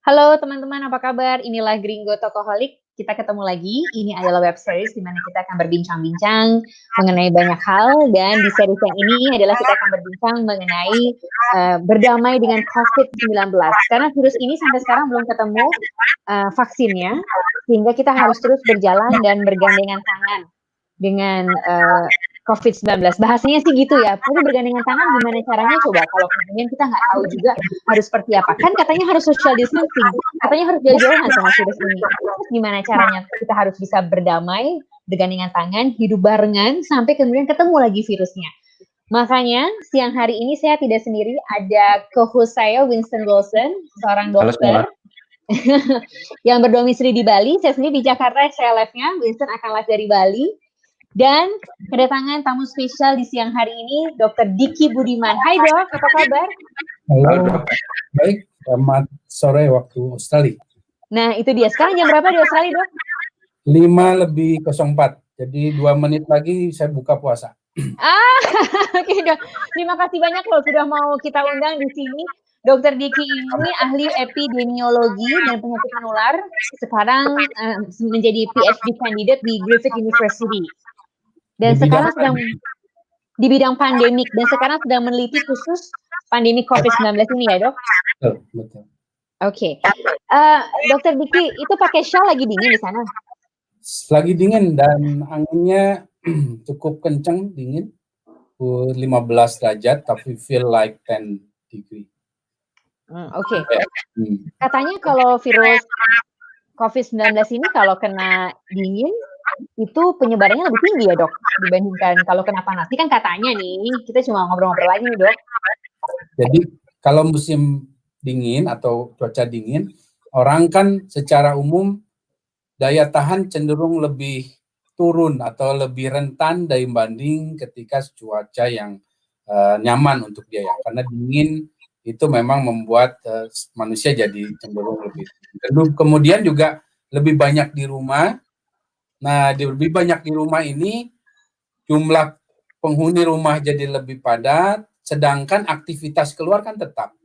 Halo teman-teman, apa kabar? Inilah Gringo Tokoholic. Kita ketemu lagi. Ini adalah web series di mana kita akan berbincang-bincang mengenai banyak hal. Dan di series yang ini adalah kita akan berbincang mengenai berdamai dengan COVID-19. Karena virus ini sampai sekarang belum ketemu vaksinnya, sehingga kita harus terus berjalan dan bergandengan tangan dengan COVID-19. Bahasanya sih gitu ya, tapi bergandengan tangan gimana caranya coba kalau kemudian kita nggak tahu juga harus seperti apa. Kan katanya harus social distancing, katanya harus jauh-jauhan sama virus ini. Terus gimana caranya kita harus bisa berdamai, bergandengan tangan, hidup barengan, sampai kemudian ketemu lagi virusnya. Makanya siang hari ini saya tidak sendiri, ada co-host saya Winston Wilson, seorang dokter yang berdomisili di Bali. Saya sendiri di Jakarta, saya live-nya, Winston akan live dari Bali. Dan kedatangan tamu spesial di siang hari ini, Dr. Diki Budiman. Hai dok, apa kabar? Halo, baik. Selamat sore waktu Australia. Nah itu dia, sekarang jam berapa di Australia dok? 5:04, jadi 2 menit lagi saya buka puasa. Oke dok, terima kasih banyak loh sudah mau kita undang di sini. Dr. Diki ini ahli epidemiologi dan penyakit menular, sekarang menjadi PhD candidate di Griffith University. Dan sekarang sedang di bidang pandemik, dan sekarang sedang meneliti khusus pandemi COVID-19 ini ya dok? Betul. Oke. Dokter Diki, itu pakai shawl lagi dingin di sana? Lagi dingin dan anginnya cukup kencang, dingin. 15 derajat, tapi feel like 10 degree. Oke. Katanya kalau virus COVID-19 ini kalau kena dingin, itu penyebarannya lebih tinggi ya dok, dibandingkan kalau kena panas. Ini kan katanya nih, kita cuma ngobrol-ngobrol lagi nih dok. Jadi kalau musim dingin atau cuaca dingin, orang kan secara umum daya tahan cenderung lebih turun atau lebih rentan dibanding ketika cuaca yang nyaman untuk dia ya. Karena dingin itu memang membuat manusia jadi cenderung lebih. Kemudian juga lebih banyak di rumah. Nah, lebih banyak di rumah ini jumlah penghuni rumah jadi lebih padat, sedangkan aktivitas keluar kan tetap.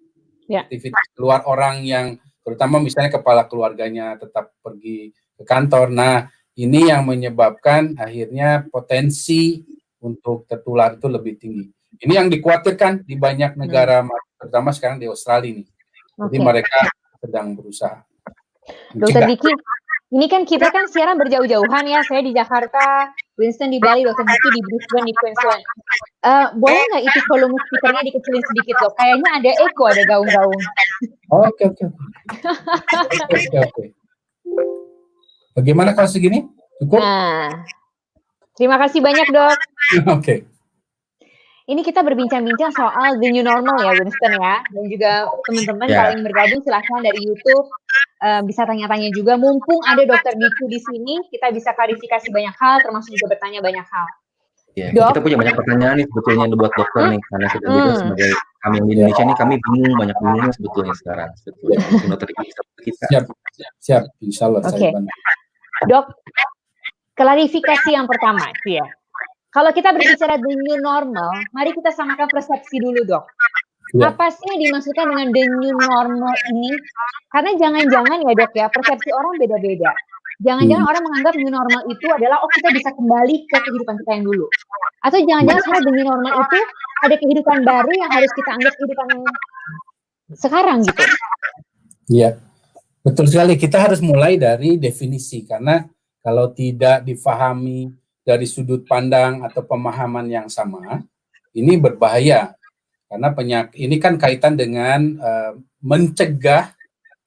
Ya. Aktivitas keluar orang yang terutama misalnya kepala keluarganya tetap pergi ke kantor. Nah, ini yang menyebabkan akhirnya potensi untuk tertular itu lebih tinggi. Ini yang dikhawatirkan di banyak negara, terutama sekarang di Australia nih. Jadi mereka sedang berusaha. Dokter Diki, ini kan kita kan siaran berjauh-jauhan ya. Saya di Jakarta, Winston di Bali, Dokter Diki di Brisbane di Queensland. Boleh nggak itu volume speakernya dikecilin sedikit dok? Kayaknya ada echo, ada gaung-gaung. Oke. Bagaimana kalau segini? Cukup? Nah, terima kasih banyak dok. Oke. Ini kita berbincang-bincang soal the new normal ya Winston ya. Dan juga teman-teman kalau ingin bergabung silahkan dari YouTube. Bisa tanya-tanya juga. Mumpung ada Dokter Diki di sini, kita bisa klarifikasi banyak hal, termasuk juga bertanya banyak hal. Ya, kita punya banyak pertanyaan nih sebetulnya buat dokter nih, karena kita juga sebagai kami di Indonesia nih, kami bingung, banyak bingungnya sebetulnya sekarang. Mungkin dokter bisa kita. Siap, insya Allah. Oke. Dok, klarifikasi yang pertama ya. Kalau kita berbicara the new normal, mari kita samakan persepsi dulu dok. Apa sih yang dimaksudkan dengan the new normal ini? Karena jangan-jangan ya dok ya, persepsi orang beda-beda. Jangan-jangan orang menganggap new normal itu adalah, kita bisa kembali ke kehidupan kita yang dulu. Atau jangan-jangan sebenarnya the new normal itu ada kehidupan baru yang harus kita anggap kehidupan yang sekarang gitu. Iya, betul sekali. Kita harus mulai dari definisi, karena kalau tidak difahami dari sudut pandang atau pemahaman yang sama, ini berbahaya. Karena penyakit ini kan kaitan dengan mencegah.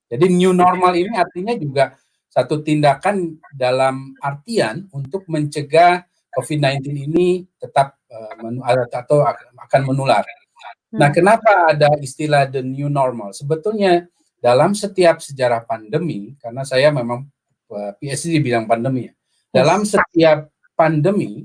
Jadi new normal ini artinya juga satu tindakan dalam artian untuk mencegah COVID-19 ini tetap atau akan menular. Nah, kenapa ada istilah the new normal? Sebetulnya dalam setiap sejarah pandemi, karena saya memang PhD di bidang pandemi ya. Dalam setiap pandemi,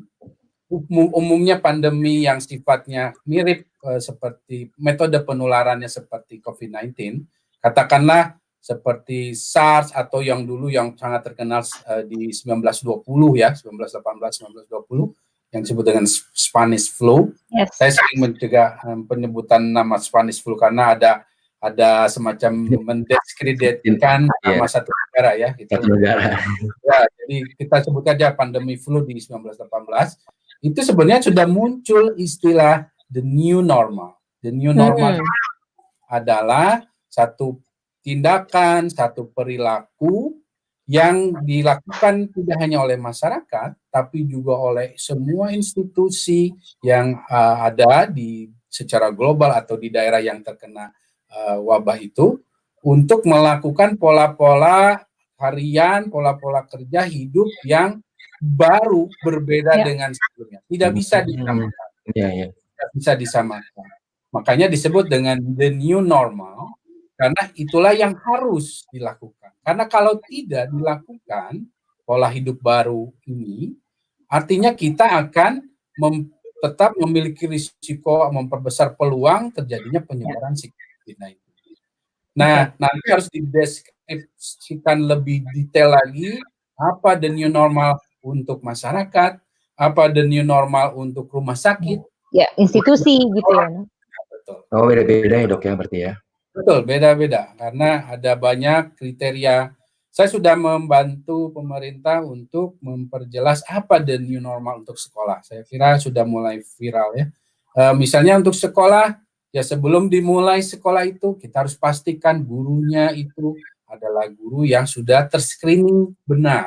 umumnya pandemi yang sifatnya mirip seperti metode penularannya seperti COVID-19, katakanlah seperti SARS atau yang dulu yang sangat terkenal di 1920 ya, 1918, 1920 yang disebut dengan Spanish flu. Saya sering mencegah penyebutan nama Spanish flu karena ada ada semacam mendiskreditkan nama satu negara ya. Satu negara. Ya, jadi kita sebut aja pandemi flu di 1918. Itu sebenarnya sudah muncul istilah the new normal. The new normal adalah satu tindakan, satu perilaku yang dilakukan tidak hanya oleh masyarakat, tapi juga oleh semua institusi yang ada di secara global atau di daerah yang terkena wabah itu, untuk melakukan pola-pola harian, pola-pola kerja hidup yang baru, berbeda dengan sebelumnya. Tidak bisa disamakan. Tidak bisa disamakan. Makanya disebut dengan the new normal, karena itulah yang harus dilakukan. Karena kalau tidak dilakukan pola hidup baru ini, artinya kita akan tetap memiliki risiko memperbesar peluang terjadinya penyebaran COVID-19. Nah, nanti harus dideskripsikan lebih detail lagi apa the new normal untuk masyarakat, apa the new normal untuk rumah sakit. Ya, institusi gitu ya. Betul. Oh, beda-beda ya dok ya berarti ya? Betul, beda-beda karena ada banyak kriteria. Saya sudah membantu pemerintah untuk memperjelas apa the new normal untuk sekolah. Saya kira sudah mulai viral ya. Misalnya untuk sekolah, ya sebelum dimulai sekolah itu kita harus pastikan gurunya itu adalah guru yang sudah terscreening benar.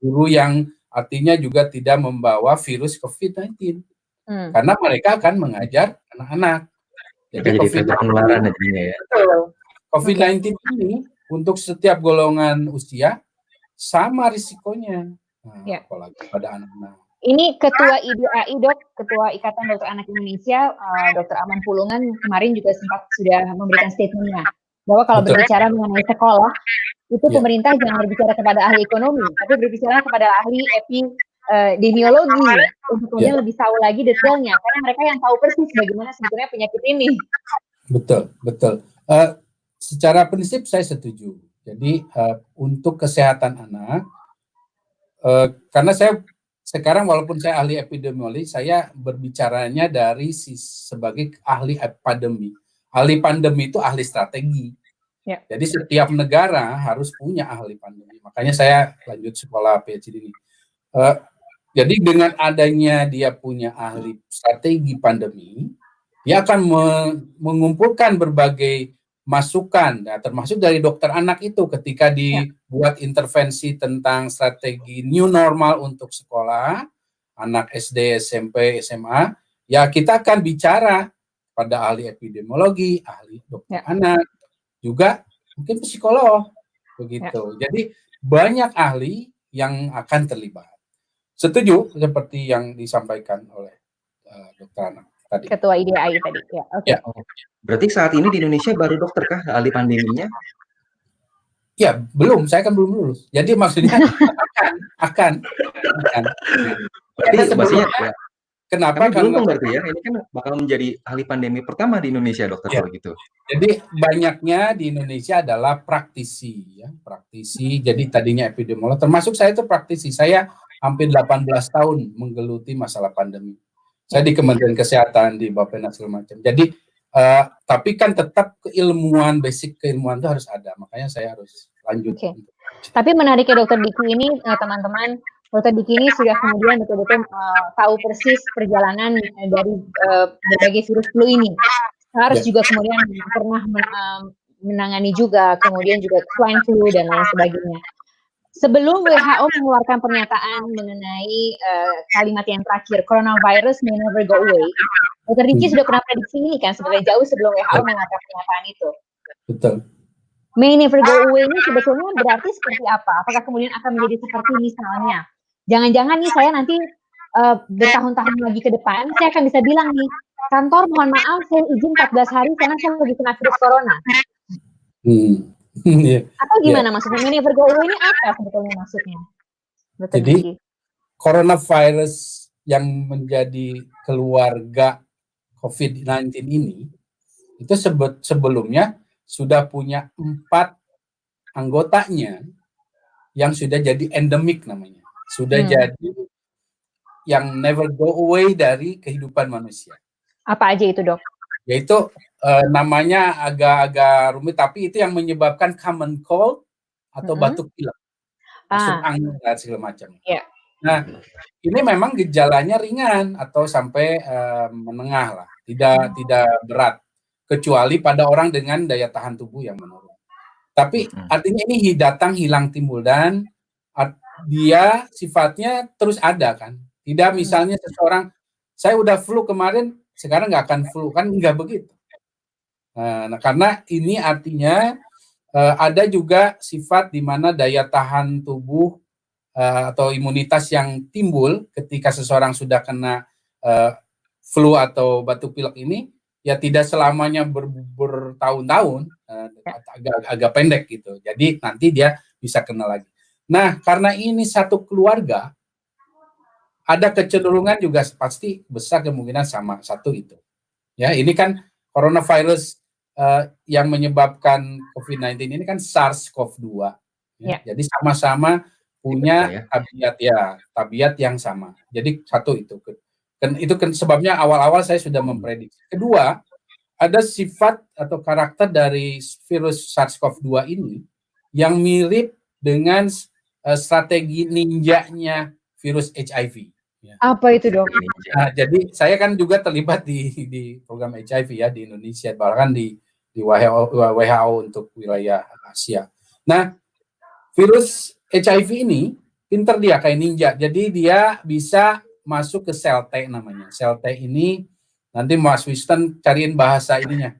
Guru yang artinya juga tidak membawa virus COVID-19. Karena mereka akan mengajar anak-anak. Jadi penularan ya. COVID-19 ini untuk setiap golongan usia sama risikonya. Apalagi pada anak-anak. Ini Ketua IDAI dok, Ketua Ikatan Dokter Anak Indonesia, Dr. Aman Pulungan kemarin juga sudah memberikan statementnya bahwa kalau berbicara mengenai sekolah itu pemerintah jangan berbicara kepada ahli ekonomi, tapi berbicara kepada ahli epidemiologi untuk kemudian lebih tahu lagi detailnya, karena mereka yang tahu persis bagaimana sebetulnya penyakit ini. Betul. Secara prinsip saya setuju. Jadi untuk kesehatan anak, karena saya sekarang walaupun saya ahli epidemiologi, saya berbicaranya dari sebagai ahli pandemi. Ahli pandemi itu ahli strategi. Jadi setiap negara harus punya ahli pandemi. Makanya saya lanjut sekolah PhD ini. Jadi dengan adanya dia punya ahli strategi pandemi, dia akan mengumpulkan berbagai masukan, termasuk dari dokter anak itu ketika dibuat intervensi tentang strategi new normal untuk sekolah, anak SD, SMP, SMA, ya kita akan bicara pada ahli epidemiologi, ahli dokter anak, juga mungkin psikolog, begitu. Jadi banyak ahli yang akan terlibat. Setuju seperti yang disampaikan oleh dokter anak tadi. Ketua IDAI tadi, ya. Berarti saat ini di Indonesia baru dokter kah ahli pandeminya? Ya, belum. Saya kan belum lulus. Jadi maksudnya akan. Berarti maksudnya kenapa? Kami beruntung berarti ya. Ini kan bakal menjadi ahli pandemi pertama di Indonesia, dokter kalau gitu. Jadi banyaknya di Indonesia adalah praktisi, ya, praktisi. Jadi tadinya epidemiolog, termasuk saya itu praktisi. Saya hampir 18 tahun menggeluti masalah pandemi. Saya di Kementerian Kesehatan, di Bappenas segala macam. Jadi tapi kan tetap keilmuan, basic keilmuan itu harus ada. Makanya saya harus lanjut. Tapi menariknya dokter Diki ini, teman-teman, dokter Diki ini sudah kemudian betul-betul tahu persis perjalanan dari berbagai virus flu ini. Harus juga kemudian pernah menangani juga, kemudian juga swine flu dan lain sebagainya. Sebelum WHO mengeluarkan pernyataan mengenai kalimat yang terakhir, coronavirus may never go away, Dr. Diki sudah pernah prediksi ini kan, sebenarnya jauh sebelum WHO mengeluarkan pernyataan itu. Betul. May never go away ini sebetulnya berarti seperti apa? Apakah kemudian akan menjadi seperti misalnya, jangan-jangan nih saya nanti bertahun-tahun lagi ke depan, saya akan bisa bilang nih, kantor mohon maaf saya izin 14 hari karena saya lagi kena virus corona. Atau gimana maksudnya? May never go away ini apa sebetulnya maksudnya? Jadi coronavirus yang menjadi keluarga COVID-19 ini itu sebelumnya sudah punya 4 anggotanya yang sudah jadi endemik namanya, sudah jadi yang never go away dari kehidupan manusia. Apa aja itu dok? Yaitu namanya agak-agak rumit, tapi itu yang menyebabkan common cold atau batuk pilek, masuk angin dan segala macam. Yeah. Nah, ini memang gejalanya ringan atau sampai menengah lah, tidak berat, kecuali pada orang dengan daya tahan tubuh yang menurun. Tapi artinya ini datang hilang timbul dan dia sifatnya terus ada kan. Tidak misalnya seseorang saya udah flu kemarin, sekarang nggak akan flu, kan nggak begitu. Nah, karena ini artinya ada juga sifat di mana daya tahan tubuh atau imunitas yang timbul ketika seseorang sudah kena flu atau batuk pilek ini, ya tidak selamanya bertahun-tahun, agak pendek gitu. Jadi nanti dia bisa kena lagi. Nah, karena ini satu keluarga, ada kecenderungan juga pasti besar kemungkinan sama satu itu. Ya, ini kan coronavirus yang menyebabkan COVID-19 ini kan SARS-CoV-2. Ya. Jadi sama-sama punya tabiat yang sama. Jadi satu itu. Itu kan sebabnya awal-awal saya sudah memprediksi. Kedua, ada sifat atau karakter dari virus SARS-CoV-2 ini yang mirip dengan strategi ninjanya virus HIV. Ya. Apa itu, Dok? Nah, jadi saya kan juga terlibat di program HIV ya di Indonesia, bahkan di WHO untuk wilayah Asia. Nah, virus HIV ini pinter dia kayak ninja. Jadi dia bisa masuk ke sel T namanya. Sel T ini nanti Mas Winston cariin bahasa ininya.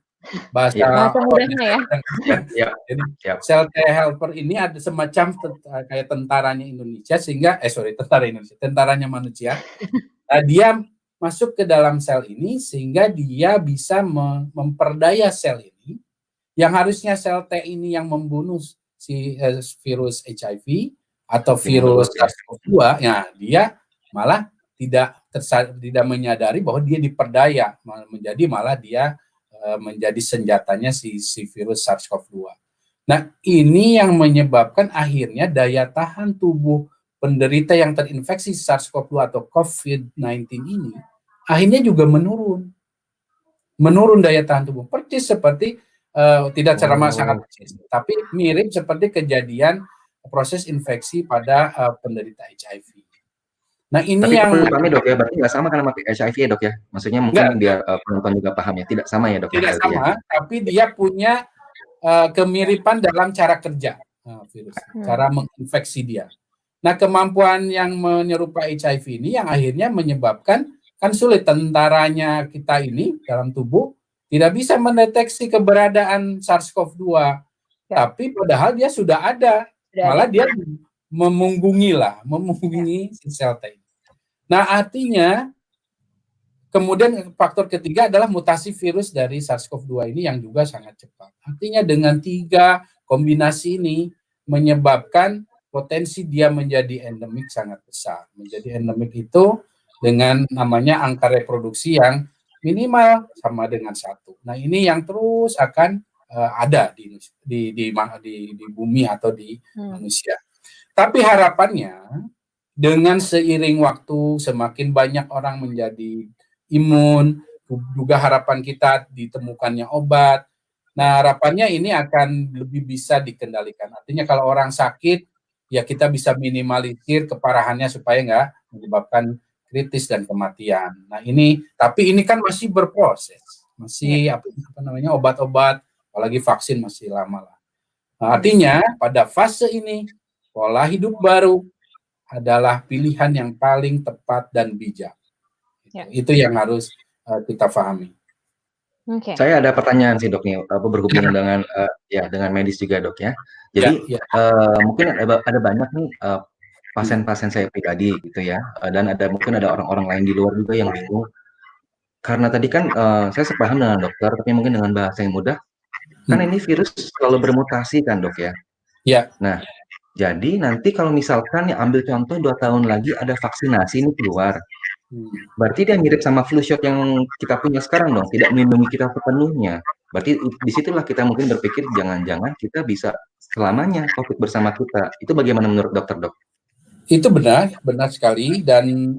Bahasa mudahnya ya. Jadi sel T helper ini ada semacam kayak tentaranya Indonesia sehingga tentaranya manusia. Dia masuk ke dalam sel ini sehingga dia bisa memperdaya sel ini yang harusnya sel T ini yang membunuh si virus HIV atau virus SARS-CoV-2, ya dia malah tidak menyadari bahwa dia diperdaya malah dia menjadi senjatanya si virus SARS-CoV-2. Nah, ini yang menyebabkan akhirnya daya tahan tubuh penderita yang terinfeksi SARS-CoV-2 atau COVID-19 ini akhirnya juga menurun daya tahan tubuh, persis seperti tidak secara sangat persis, tapi mirip seperti kejadian proses infeksi pada penderita HIV. Nah, ini tapi yang kami Dok ya, berarti nggak sama kan sama HIV ya Dok ya? Maksudnya mungkin biar penonton juga paham ya, tidak sama ya Dok? Tidak sama, tapi dia punya kemiripan dalam cara kerja virus, cara menginfeksi dia. Nah, kemampuan yang menyerupai HIV ini yang akhirnya menyebabkan kan sulit tentaranya kita ini dalam tubuh tidak bisa mendeteksi keberadaan SARS-CoV-2, tapi padahal dia sudah ada, malah dia memunggungi si sel T. Nah, artinya kemudian faktor ketiga adalah mutasi virus dari SARS-CoV-2 ini yang juga sangat cepat. Artinya dengan 3 kombinasi ini menyebabkan potensi dia menjadi endemik sangat besar. Menjadi endemik itu dengan namanya angka reproduksi yang minimal sama dengan 1. Nah, ini yang terus akan ada di bumi atau di manusia. Tapi harapannya dengan seiring waktu semakin banyak orang menjadi imun, juga harapan kita ditemukannya obat. Nah, harapannya ini akan lebih bisa dikendalikan. Artinya kalau orang sakit, ya kita bisa minimalisir keparahannya supaya nggak menyebabkan kritis dan kematian. Nah, tapi ini kan masih berproses, masih obat-obat, apalagi vaksin masih lama lah. Nah, artinya pada fase ini pola hidup baru adalah pilihan yang paling tepat dan bijak. Itu yang harus kita pahami. Saya ada pertanyaan sih Dok nih, berhubungan dengan dengan medis juga Dok ya. Jadi mungkin ada banyak nih pasien-pasien saya pribadi gitu ya, dan mungkin ada orang-orang lain di luar juga yang bingung. Karena tadi kan saya sepaham dengan dokter, tapi mungkin dengan bahasa yang mudah, kan ini virus selalu bermutasi kan Dok ya. Iya. Nah, jadi nanti kalau misalkan ambil contoh 2 tahun lagi ada vaksinasi ini keluar, berarti dia mirip sama flu shot yang kita punya sekarang dong, tidak melindungi kita sepenuhnya. Berarti disitulah kita mungkin berpikir jangan-jangan kita bisa selamanya COVID bersama kita. Itu bagaimana menurut dokter Dok? Itu benar sekali, dan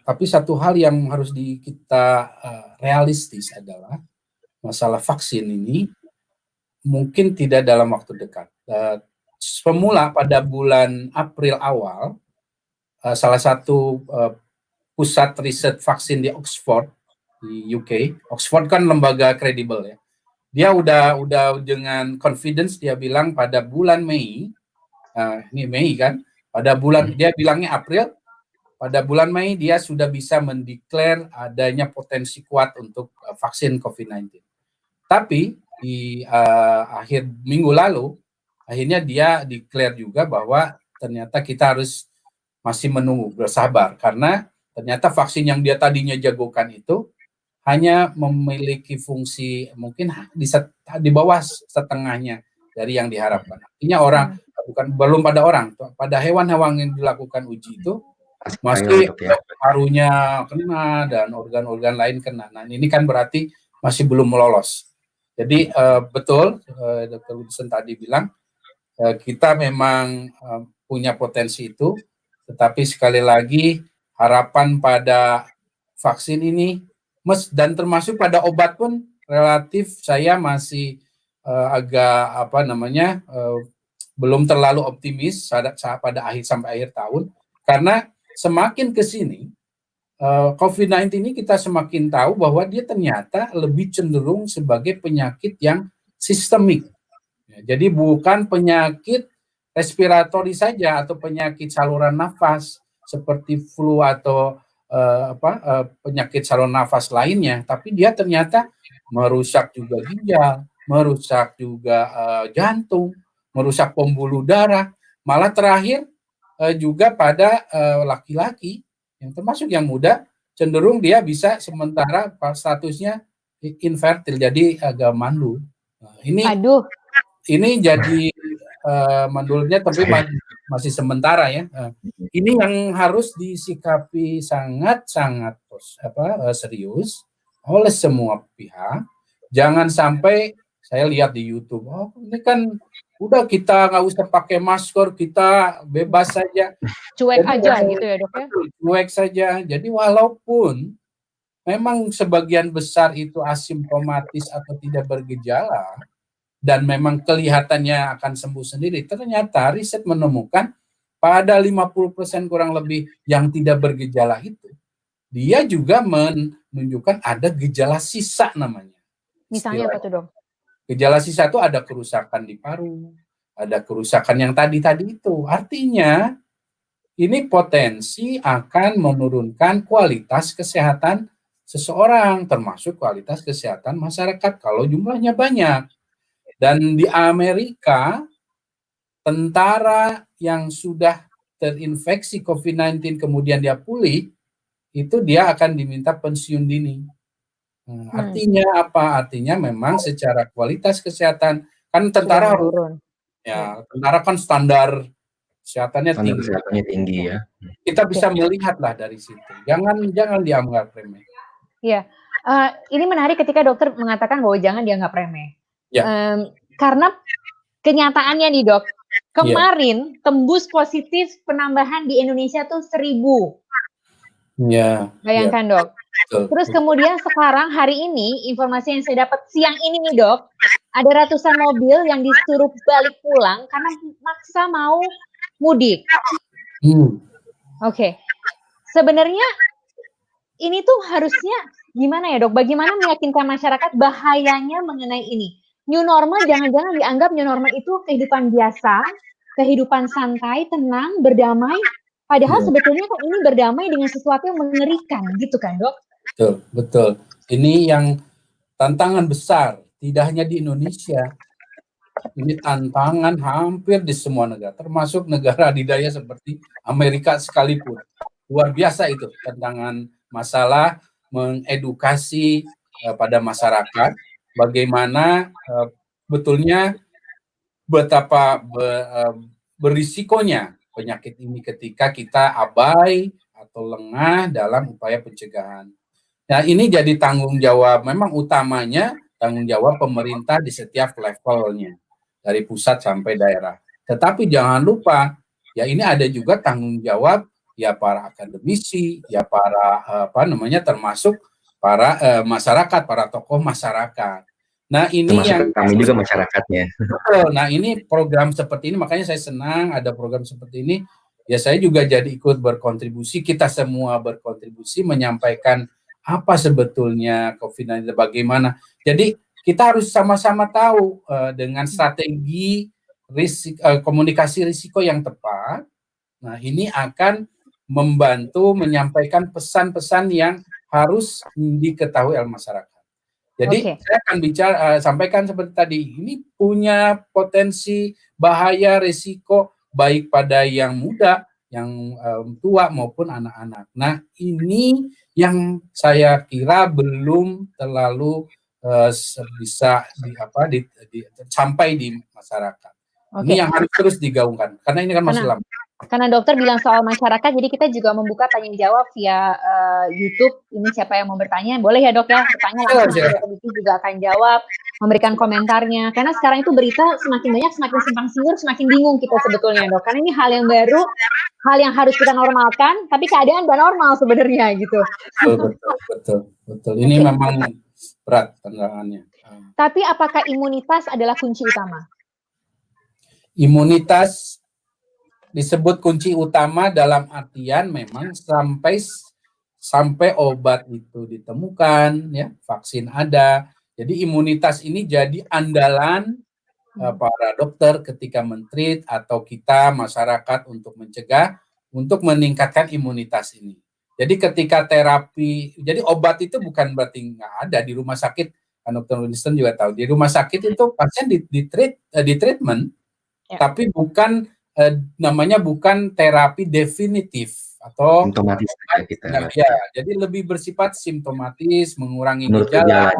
tapi satu hal yang harus kita realistis adalah masalah vaksin ini mungkin tidak dalam waktu dekat. Semula pada bulan April awal, salah satu pusat riset vaksin di Oxford, di UK, Oxford kan lembaga kredibel ya. Dia udah dengan confidence dia bilang pada bulan Mei, ini Mei kan, pada bulan dia bilangnya April, pada bulan Mei dia sudah bisa mendeklar adanya potensi kuat untuk vaksin COVID-19. Tapi di akhir minggu lalu, akhirnya dia declare juga bahwa ternyata kita harus masih menunggu, bersabar, karena ternyata vaksin yang dia tadinya jagokan itu hanya memiliki fungsi mungkin di bawah setengahnya dari yang diharapkan. Artinya belum pada orang, pada hewan-hewan yang dilakukan uji itu masih parunya kena dan organ-organ lain kena. Nah ini kan berarti masih belum lolos. Jadi betul Dr. Woodson tadi bilang kita memang punya potensi itu, tetapi sekali lagi harapan pada vaksin ini dan termasuk pada obat pun relatif saya masih agak belum terlalu optimis pada sampai akhir tahun, karena semakin ke sini COVID-19 ini kita semakin tahu bahwa dia ternyata lebih cenderung sebagai penyakit yang sistemik. Jadi bukan penyakit respiratori saja atau penyakit saluran nafas seperti flu atau penyakit saluran nafas lainnya, tapi dia ternyata merusak juga ginjal, merusak juga jantung, merusak pembuluh darah, malah terakhir juga pada laki-laki yang termasuk yang muda cenderung dia bisa sementara statusnya infertil, jadi agak mandu. Ini jadi mandulnya tapi masih sementara ya. Ini yang harus disikapi sangat-sangat serius oleh semua pihak. Jangan sampai saya lihat di YouTube, oh ini kan udah kita nggak usah pakai masker, kita bebas saja. Cuek aja gitu ya dok ya? Cuek saja. Jadi walaupun memang sebagian besar itu asimptomatis atau tidak bergejala, dan memang kelihatannya akan sembuh sendiri, ternyata riset menemukan pada 50% kurang lebih yang tidak bergejala itu, dia juga menunjukkan ada gejala sisa namanya. Misalnya apa tuh dok? Gejala sisa itu ada kerusakan di paru, ada kerusakan yang tadi itu. Artinya ini potensi akan menurunkan kualitas kesehatan seseorang, termasuk kualitas kesehatan masyarakat kalau jumlahnya banyak. Dan di Amerika, tentara yang sudah terinfeksi COVID-19 kemudian dia pulih, itu dia akan diminta pensiun dini. Artinya apa? Artinya memang secara kualitas kesehatan, kan tentara tentara kan standar kesehatannya tinggi ya. Kita bisa melihatlah dari situ. Jangan dianggap remeh. Iya, ini menarik ketika dokter mengatakan bahwa jangan dianggap remeh. Ya. Karena kenyataannya nih dok, kemarin tembus positif penambahan di Indonesia tuh 1.000. Ya. Bayangkan dok. Terus kemudian sekarang hari ini informasi yang saya dapat siang ini nih dok, ada ratusan mobil yang disuruh balik pulang karena maksa mau mudik. Oke. Sebenarnya ini tuh harusnya gimana ya dok? Bagaimana meyakinkan masyarakat bahayanya mengenai ini? New normal jangan-jangan dianggap new normal itu kehidupan biasa, kehidupan santai, tenang, berdamai. Padahal sebetulnya kan ini berdamai dengan sesuatu yang mengerikan, gitu kan dok? Betul. Ini yang tantangan besar, tidak hanya di Indonesia. Ini tantangan hampir di semua negara, termasuk negara adidaya seperti Amerika sekalipun. Luar biasa itu tantangan masalah mengedukasi pada masyarakat, bagaimana betulnya betapa berisikonya penyakit ini ketika kita abai atau lengah dalam upaya pencegahan. Nah, ini jadi tanggung jawab, memang utamanya tanggung jawab pemerintah di setiap levelnya, dari pusat sampai daerah. Tetapi jangan lupa, ya ini ada juga tanggung jawab ya para akademisi, ya para termasuk para masyarakat, para tokoh masyarakat. Nah, ini termasuk yang kami juga masyarakatnya. betul. Nah, ini program seperti ini, makanya saya senang ada program seperti ini. Ya, saya juga jadi ikut berkontribusi, kita semua berkontribusi menyampaikan apa sebetulnya COVID-19 bagaimana. Jadi kita harus sama-sama tahu dengan strategi komunikasi risiko yang tepat. Nah, ini akan membantu menyampaikan pesan-pesan yang harus diketahui oleh masyarakat. Jadi saya akan sampaikan seperti tadi, ini punya potensi bahaya, risiko baik pada yang muda, yang tua maupun anak-anak. Nah, ini yang saya kira belum terlalu bisa sampai di masyarakat. Ini yang harus terus digaungkan, karena ini kan masih lama. Karena dokter bilang soal masyarakat, jadi kita juga membuka tanya jawab via YouTube. Ini siapa yang mau bertanya, boleh ya dok ya, bertanya langsung, dokter juga akan jawab, memberikan komentarnya. Karena sekarang itu berita semakin banyak, semakin simpang siur, semakin bingung kita sebetulnya dok. Karena ini hal yang baru, hal yang harus kita normalkan, tapi keadaan nggak normal sebenarnya gitu. Betul. Ini memang berat tantangannya. Tapi apakah imunitas adalah kunci utama? Imunitas disebut kunci utama dalam artian memang sampai obat itu ditemukan, ya, vaksin ada. Jadi imunitas ini jadi andalan para dokter ketika mentreat atau kita masyarakat untuk mencegah, untuk meningkatkan imunitas ini. Jadi ketika terapi, jadi obat itu bukan berarti nggak ada di rumah sakit. Dr. Winston juga tahu di rumah sakit itu pasien di treatment, tapi bukan namanya bukan terapi definitif atau simptomatis kita. Ya, jadi lebih bersifat simptomatis, mengurangi gejala,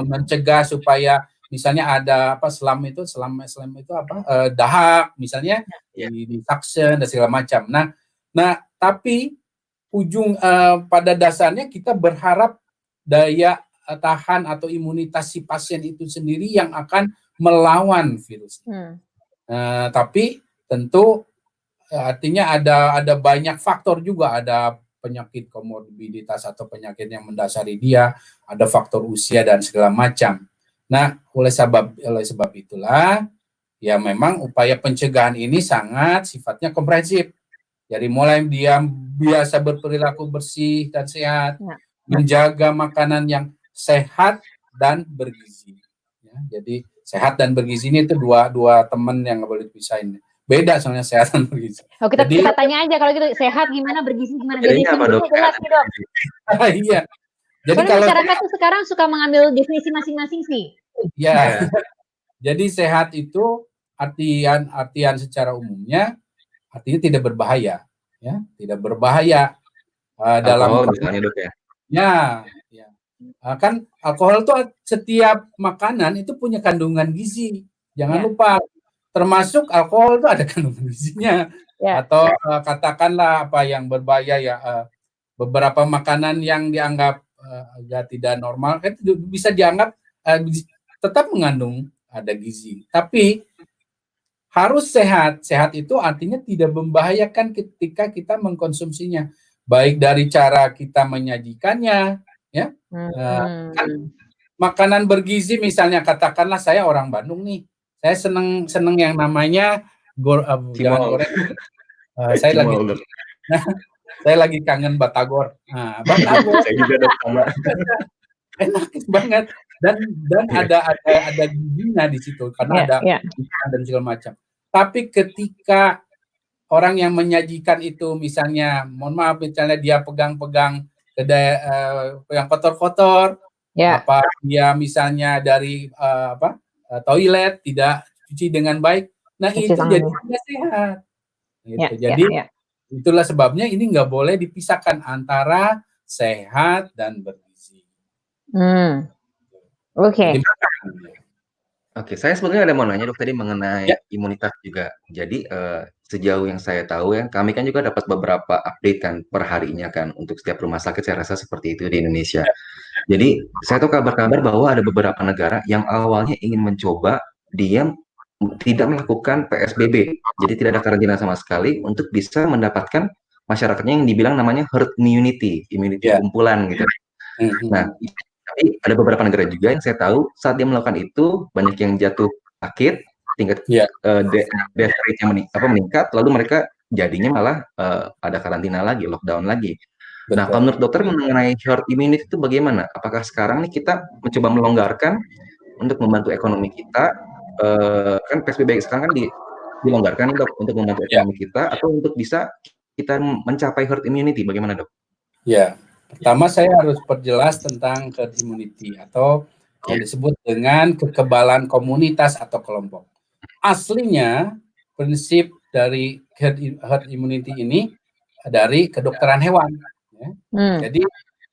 mencegah supaya misalnya ada selam itu dahak misalnya di suction dan segala macam. Nah tapi pada dasarnya kita berharap daya tahan atau imunitas si pasien itu sendiri yang akan melawan virus. Tapi tentu artinya ada banyak faktor juga, ada penyakit komorbiditas atau penyakit yang mendasari dia, ada faktor usia dan segala macam. Nah, oleh sebab itulah ya memang upaya pencegahan ini sangat sifatnya komprehensif. Jadi mulai dia biasa berperilaku bersih dan sehat, menjaga makanan yang sehat dan bergizi. Ya, jadi sehat dan bergizi ini itu dua teman yang nggak boleh dipisahin. Beda soalnya sehat dan bergizi. Kita tanya aja kalau gitu, sehat gimana, bergizi gimana? Jadi apa dok? Jelas nih dok. Iya. Jadi kalau masyarakat tuh sekarang suka mengambil definisi masing-masing sih. Ya. Jadi sehat itu artian secara umumnya artinya tidak berbahaya, ya, tidak berbahaya dalam misalnya dok ya. Ya. Kan alkohol tuh setiap makanan itu punya kandungan gizi. Jangan lupa. Termasuk alkohol itu ada kandungan gizinya, atau katakanlah apa yang berbahaya ya, beberapa makanan yang dianggap agak tidak normal itu bisa dianggap tetap mengandung ada gizi, tapi harus sehat. Sehat itu artinya tidak membahayakan ketika kita mengkonsumsinya, baik dari cara kita menyajikannya, ya. Kan makanan bergizi misalnya, katakanlah saya orang Bandung nih. Saya seneng yang namanya jangan goreng. Saya lagi kangen batagor. Nah, batagor. Saya juga enak banget dan ada gizinya di situ karena ada ikan dan segala macam. Tapi ketika orang yang menyajikan itu misalnya, mohon maaf, misalnya dia pegang-pegang yang kotor-kotor, apa dia misalnya dari toilet tidak cuci dengan baik, nah itu jadi tidak sehat. Gitu. Jadi itulah sebabnya ini nggak boleh dipisahkan antara sehat dan bergizi. Oke, saya sebenarnya ada mau nanya dok tadi mengenai imunitas juga. Jadi sejauh yang saya tahu ya, kami kan juga dapat beberapa update kan per harinya kan untuk setiap rumah sakit, saya rasa seperti itu di Indonesia. Jadi saya tahu kabar-kabar bahwa ada beberapa negara yang awalnya ingin mencoba dia tidak melakukan PSBB, jadi tidak ada karantina sama sekali untuk bisa mendapatkan masyarakatnya yang dibilang namanya herd immunity kumpulan gitu. Nah, Tapi ada beberapa negara juga yang saya tahu saat dia melakukan itu banyak yang jatuh sakit, tingkat death rate-nya meningkat, lalu mereka jadinya malah ada karantina lagi, lockdown lagi. Nah, kalau menurut dokter mengenai herd immunity itu bagaimana? Apakah sekarang nih kita mencoba melonggarkan untuk membantu ekonomi kita? Kan PSBB sekarang kan dilonggarkan nih, Dok, untuk membantu ekonomi kita, atau untuk bisa kita mencapai herd immunity, bagaimana, Dok? Ya, pertama saya harus perjelas tentang herd immunity atau yang disebut dengan kekebalan komunitas atau kelompok. Aslinya prinsip dari herd immunity ini dari kedokteran hewan. Ya. Jadi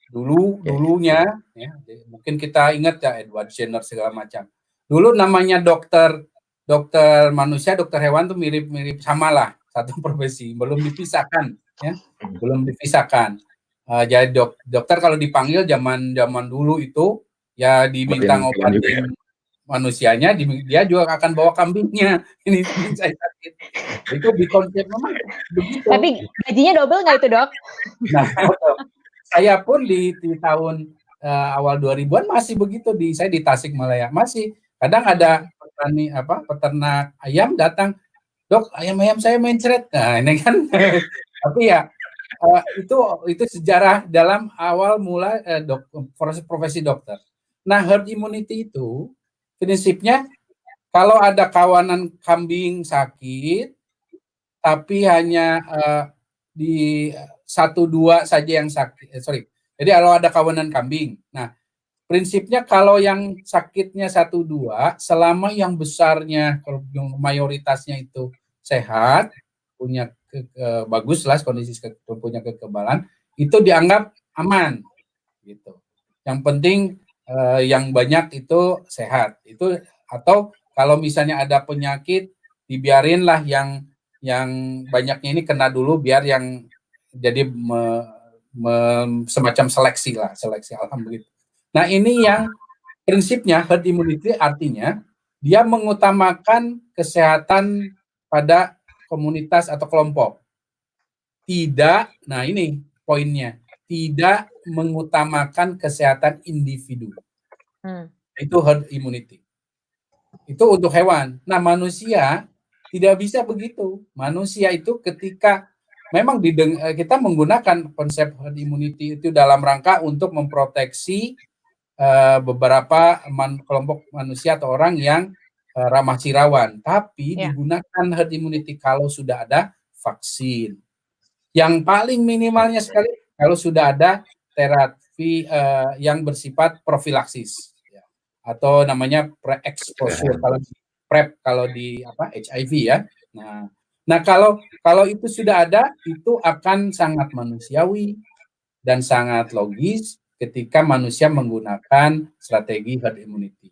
dulunya, ya, mungkin kita ingat ya Edward Jenner segala macam. Dulu namanya dokter manusia, dokter hewan tuh mirip-mirip samalah, satu profesi, belum dipisahkan, ya, belum dipisahkan. Jadi dokter kalau dipanggil zaman dulu itu ya diminta ngobatin manusianya, dia juga akan bawa kambingnya. Ini saya sakit. Itu dikonsep memang begitu. Tapi gajinya double nggak itu, Dok? Nah, saya pun di tahun awal 2000-an masih begitu, saya di Tasikmalaya masih. Kadang ada peternak ayam datang, "Dok, ayam-ayam saya mencret." Nah, ini kan tapi ya itu sejarah dalam awal mula profesi dokter. Nah, herd immunity itu prinsipnya kalau ada kawanan kambing sakit, tapi hanya di 1-2 saja yang sakit. Jadi kalau ada kawanan kambing, nah prinsipnya kalau yang sakitnya 1-2, selama yang besarnya, kalau yang mayoritasnya itu sehat, punya bagus lah kondisi punya kekebalan, itu dianggap aman gitu. Yang penting yang banyak itu sehat. Itu atau kalau misalnya ada penyakit, dibiarinlah yang banyaknya ini kena dulu, biar yang jadi semacam seleksi alam begitu. Nah, ini yang prinsipnya herd immunity artinya dia mengutamakan kesehatan pada komunitas atau kelompok. Tidak, nah ini poinnya, tidak mengutamakan kesehatan individu. Itu herd immunity. Itu untuk hewan. Nah, manusia tidak bisa begitu. Manusia itu ketika memang kita menggunakan konsep herd immunity itu dalam rangka untuk memproteksi beberapa kelompok manusia atau orang yang ramah cirawan, tapi digunakan herd immunity kalau sudah ada vaksin. Yang paling minimalnya sekali kalau sudah ada terapi yang bersifat profilaksis, ya, atau namanya pre-exposure kalau PrEP kalau di HIV ya. Nah kalau itu sudah ada, itu akan sangat manusiawi dan sangat logis ketika manusia menggunakan strategi herd immunity.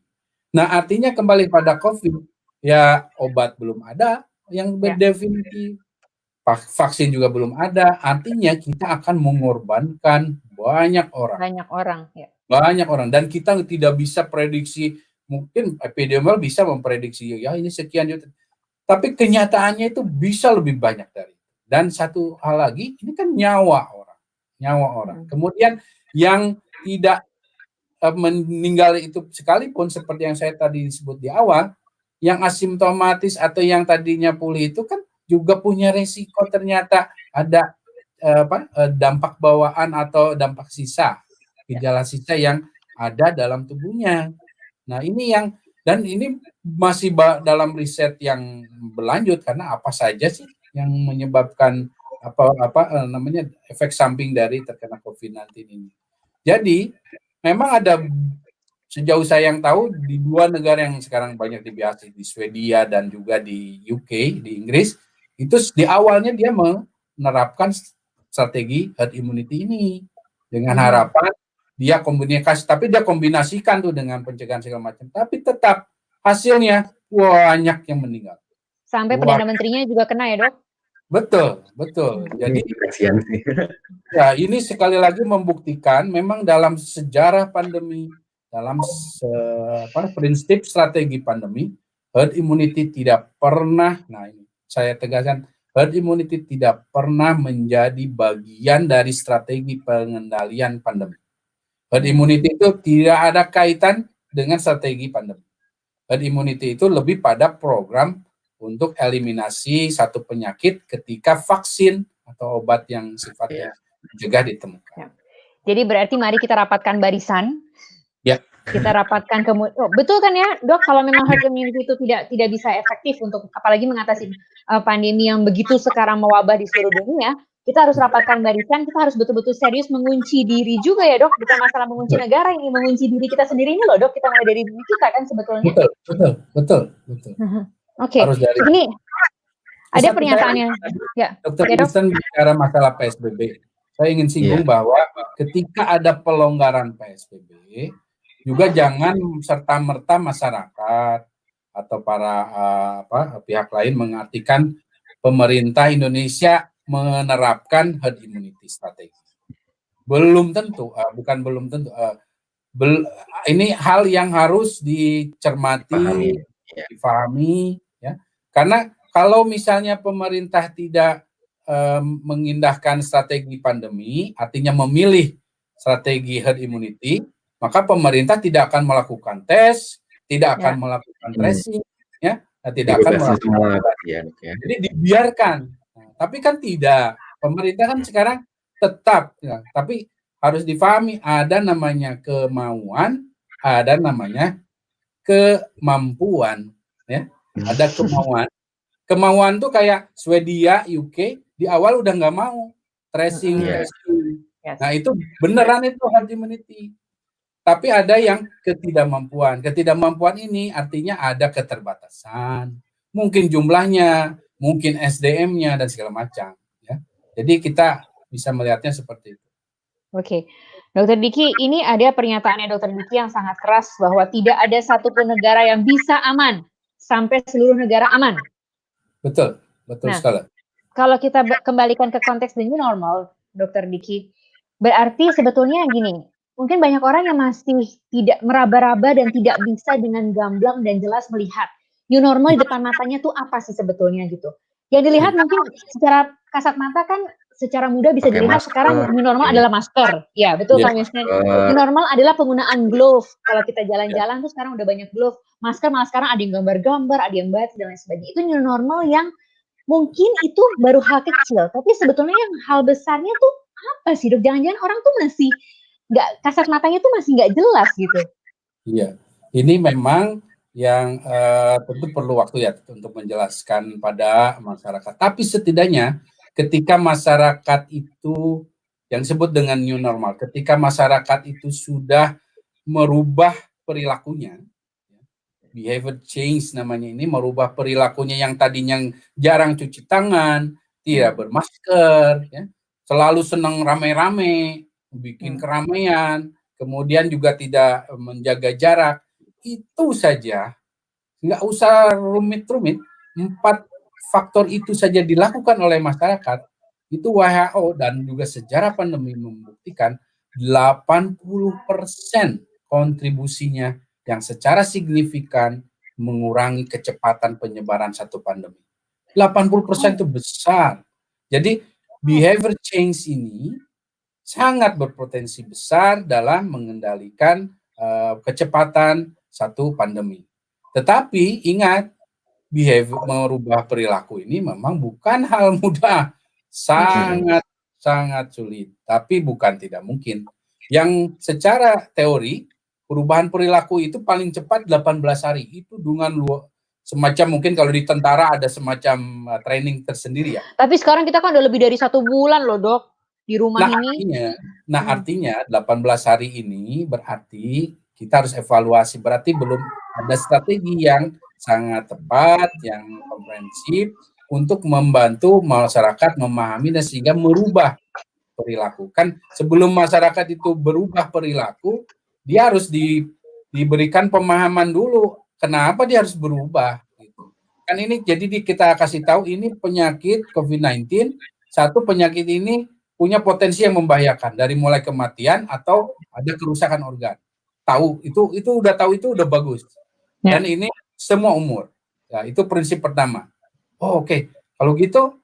Nah, artinya kembali pada COVID, ya obat belum ada yang berdefinitif, vaksin juga belum ada, artinya kita akan mengorbankan banyak orang. Banyak orang, dan kita tidak bisa prediksi, mungkin epidemiolog bisa memprediksi, ya ini sekian juta, tapi kenyataannya itu bisa lebih banyak dari itu. Dan satu hal lagi, ini kan nyawa orang. Kemudian yang tidak meninggal itu sekalipun, seperti yang saya tadi sebut di awal, yang asimptomatis atau yang tadinya pulih itu kan juga punya resiko, ternyata ada dampak bawaan atau dampak sisa, gejala sisa yang ada dalam tubuhnya. Nah, ini dan ini masih dalam riset yang berlanjut, karena apa saja sih yang menyebabkan namanya efek samping dari terkena COVID-19 ini. Jadi memang ada, sejauh saya yang tahu, di 2 negara yang sekarang banyak dibahas, di Swedia dan juga di UK, di Inggris, itu di awalnya dia menerapkan strategi herd immunity ini dengan harapan dia kombinasikan tuh dengan pencegahan segala macam, tapi tetap hasilnya banyak yang meninggal. Sampai Perdana Menterinya juga kena ya, Dok? Betul. Jadi ya, ini sekali lagi membuktikan memang dalam sejarah pandemi, dalam prinsip strategi pandemi, herd immunity tidak pernah, nah ini saya tegaskan, herd immunity tidak pernah menjadi bagian dari strategi pengendalian pandemi. Herd immunity itu tidak ada kaitan dengan strategi pandemi. Herd immunity itu lebih pada program untuk eliminasi satu penyakit ketika vaksin atau obat yang sifatnya mencegah ditemukan. Jadi berarti mari kita rapatkan barisan. Ya. Kita rapatkan betul kan ya, Dok, kalau memang herd immunity itu tidak bisa efektif untuk apalagi mengatasi pandemi yang begitu sekarang mewabah di seluruh dunia, kita harus rapatkan barisan, kita harus betul-betul serius mengunci diri juga ya, Dok. Bukan masalah mengunci negara, ini mengunci diri kita sendiri ini loh, Dok. Kita mulai dari diri kita kan sebetulnya. Betul. Oke. Ini ada pernyataannya. Ya. Dokter Kristen bicara masalah PSBB. Saya ingin singgung bahwa ketika ada pelonggaran PSBB, juga jangan serta-merta masyarakat atau para pihak lain mengartikan pemerintah Indonesia menerapkan herd immunity strategi. Belum tentu, ini hal yang harus dicermati, dipahami, ya. Karena kalau misalnya pemerintah tidak mengindahkan strategi pandemi, artinya memilih strategi herd immunity, maka pemerintah tidak akan melakukan tes, tidak akan melakukan tracing, ya, tidak akan melakukan jadi dibiarkan. Nah, tapi kan tidak, pemerintah kan sekarang tetap, ya, tapi harus difahami ada namanya kemauan, ada namanya kemampuan, ya, ada kemauan. Kemauan tuh kayak Swedia, UK di awal udah nggak mau tracing. Nah itu beneran itu herd immunity. Tapi ada yang ketidakmampuan. Ketidakmampuan ini artinya ada keterbatasan, mungkin jumlahnya, mungkin SDM-nya dan segala macam. Ya. Jadi kita bisa melihatnya seperti itu. Oke, Dokter Diki, ini ada pernyataannya Dokter Diki yang sangat keras bahwa tidak ada satupun negara yang bisa aman sampai seluruh negara aman. Betul sekali. Kalau kita kembalikan ke konteks the new normal, Dokter Diki, berarti sebetulnya gini. Mungkin banyak orang yang masih tidak meraba-raba dan tidak bisa dengan gamblang dan jelas melihat new normal di depan matanya tuh apa sih sebetulnya gitu. Yang dilihat mungkin secara kasat mata kan secara mudah bisa dilihat sekarang new normal adalah masker. Ya, betul Kang Wisnu. New normal adalah penggunaan glove. Kalau kita jalan-jalan tuh sekarang udah banyak glove. Masker malah sekarang ada yang gambar-gambar, ada yang batik dan lain sebagainya. Itu new normal yang mungkin itu baru hal kecil, tapi sebetulnya yang hal besarnya tuh apa sih, Dok? Jangan-jangan orang tuh masih nggak, kasat matanya tuh masih nggak jelas gitu. Iya, ini memang yang tentu perlu waktu ya untuk menjelaskan pada masyarakat. Tapi setidaknya ketika masyarakat itu yang disebut dengan new normal, ketika masyarakat itu sudah merubah perilakunya, behavior change namanya ini, merubah perilakunya yang tadinya jarang cuci tangan, tidak bermasker, ya, selalu senang rame-rame, bikin keramaian, kemudian juga tidak menjaga jarak, itu saja, nggak usah rumit-rumit, 4 faktor itu saja dilakukan oleh masyarakat, itu WHO dan juga sejarah pandemi membuktikan 80% kontribusinya yang secara signifikan mengurangi kecepatan penyebaran satu pandemi. 80% itu besar. Jadi behavior change ini sangat berpotensi besar dalam mengendalikan kecepatan satu pandemi. Tetapi ingat, merubah perilaku ini memang bukan hal mudah, sangat sulit, tapi bukan tidak mungkin. Yang secara teori perubahan perilaku itu paling cepat 18 hari. Itu dengan semacam mungkin kalau di tentara ada semacam training tersendiri ya. Tapi sekarang kita kan udah lebih dari 1 bulan loh, Dok, di rumah ini. Artinya 18 hari ini berarti kita harus evaluasi, berarti belum ada strategi yang sangat tepat, yang komprehensif untuk membantu masyarakat memahami dan sehingga merubah perilaku. Kan sebelum masyarakat itu berubah perilaku, dia harus diberikan pemahaman dulu kenapa dia harus berubah. Gitu. Kan ini jadi kita kasih tahu ini penyakit COVID-19, satu penyakit ini punya potensi yang membahayakan dari mulai kematian atau ada kerusakan organ. Tahu itu udah bagus. Dan ini semua umur. Ya, itu prinsip pertama. Oh, oke. Kalau gitu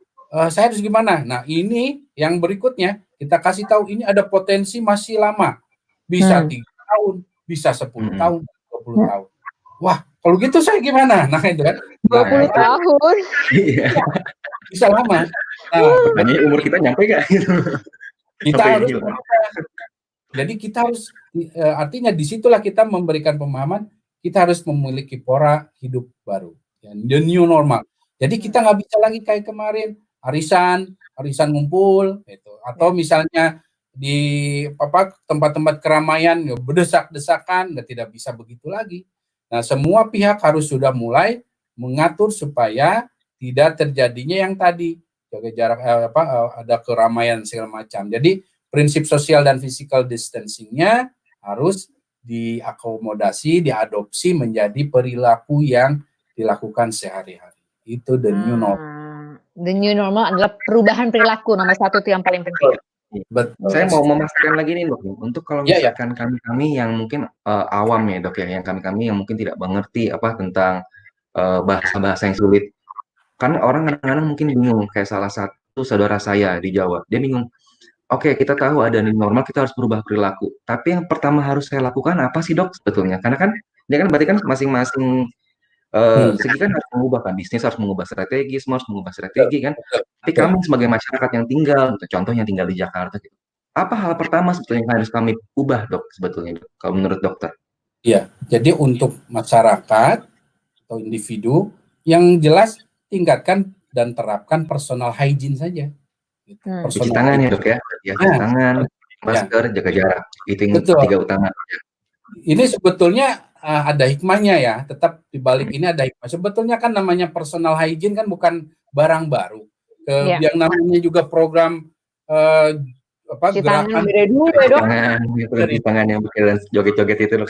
saya harus gimana? Nah, ini yang berikutnya kita kasih tahu ini ada potensi masih lama. bisa 3 tahun, bisa 10 tahun, 20 tahun. Wah, kalau gitu saya gimana? Nah, itu kan. 20 tahun. Iya. Bisa lama. Nah, pertanyaan umur kita nyampe nggak gitu? Kita harus jadi kita harus artinya disitulah kita memberikan pemahaman, kita harus memiliki pola hidup baru, ya, the new normal. Jadi kita nggak bisa lagi kayak kemarin arisan ngumpul, gitu. Atau misalnya di tempat-tempat keramaian ya, berdesak-desakan, tidak bisa begitu lagi. Nah, semua pihak harus sudah mulai mengatur supaya tidak terjadinya yang tadi jaga jarak ada keramaian segala macam. Jadi prinsip sosial dan physical distancing-nya harus diakomodasi, diadopsi menjadi perilaku yang dilakukan sehari-hari. Itu the new normal. The new normal adalah perubahan perilaku nomor 1 itu yang paling penting. Betul. Saya mau memastikan lagi nih dok, untuk kalau misalkan kami yang mungkin awam ya dok ya, yang kami yang mungkin tidak mengerti tentang bahasa-bahasa yang sulit. Kan orang kadang-kadang mungkin bingung, kayak salah satu saudara saya di Jawa, dia bingung. Oke, kita tahu ada new normal, kita harus berubah perilaku. Tapi yang pertama harus saya lakukan apa sih dok sebetulnya? Karena kan dia kan berarti kan masing-masing segi kan harus mengubah kan, bisnis harus mengubah strategi, semua harus mengubah strategi kan. Tapi kami sebagai masyarakat yang tinggal, contohnya tinggal di Jakarta, gitu. Apa hal pertama sebetulnya yang harus kami ubah dok sebetulnya, kalau menurut dokter? Iya, jadi untuk masyarakat atau individu yang jelas tingkatkan dan terapkan personal hygiene saja. Cuci tangan ya dok ya, cuci tangan, masker, jaga jarak, itu yang 3 utama. Ini sebetulnya ada hikmahnya ya, tetap di balik ini ada hikmah. Sebetulnya kan namanya personal hygiene kan bukan barang baru. Yang namanya juga program gerakan cuci tangan yang bikin joget-joget itu loh.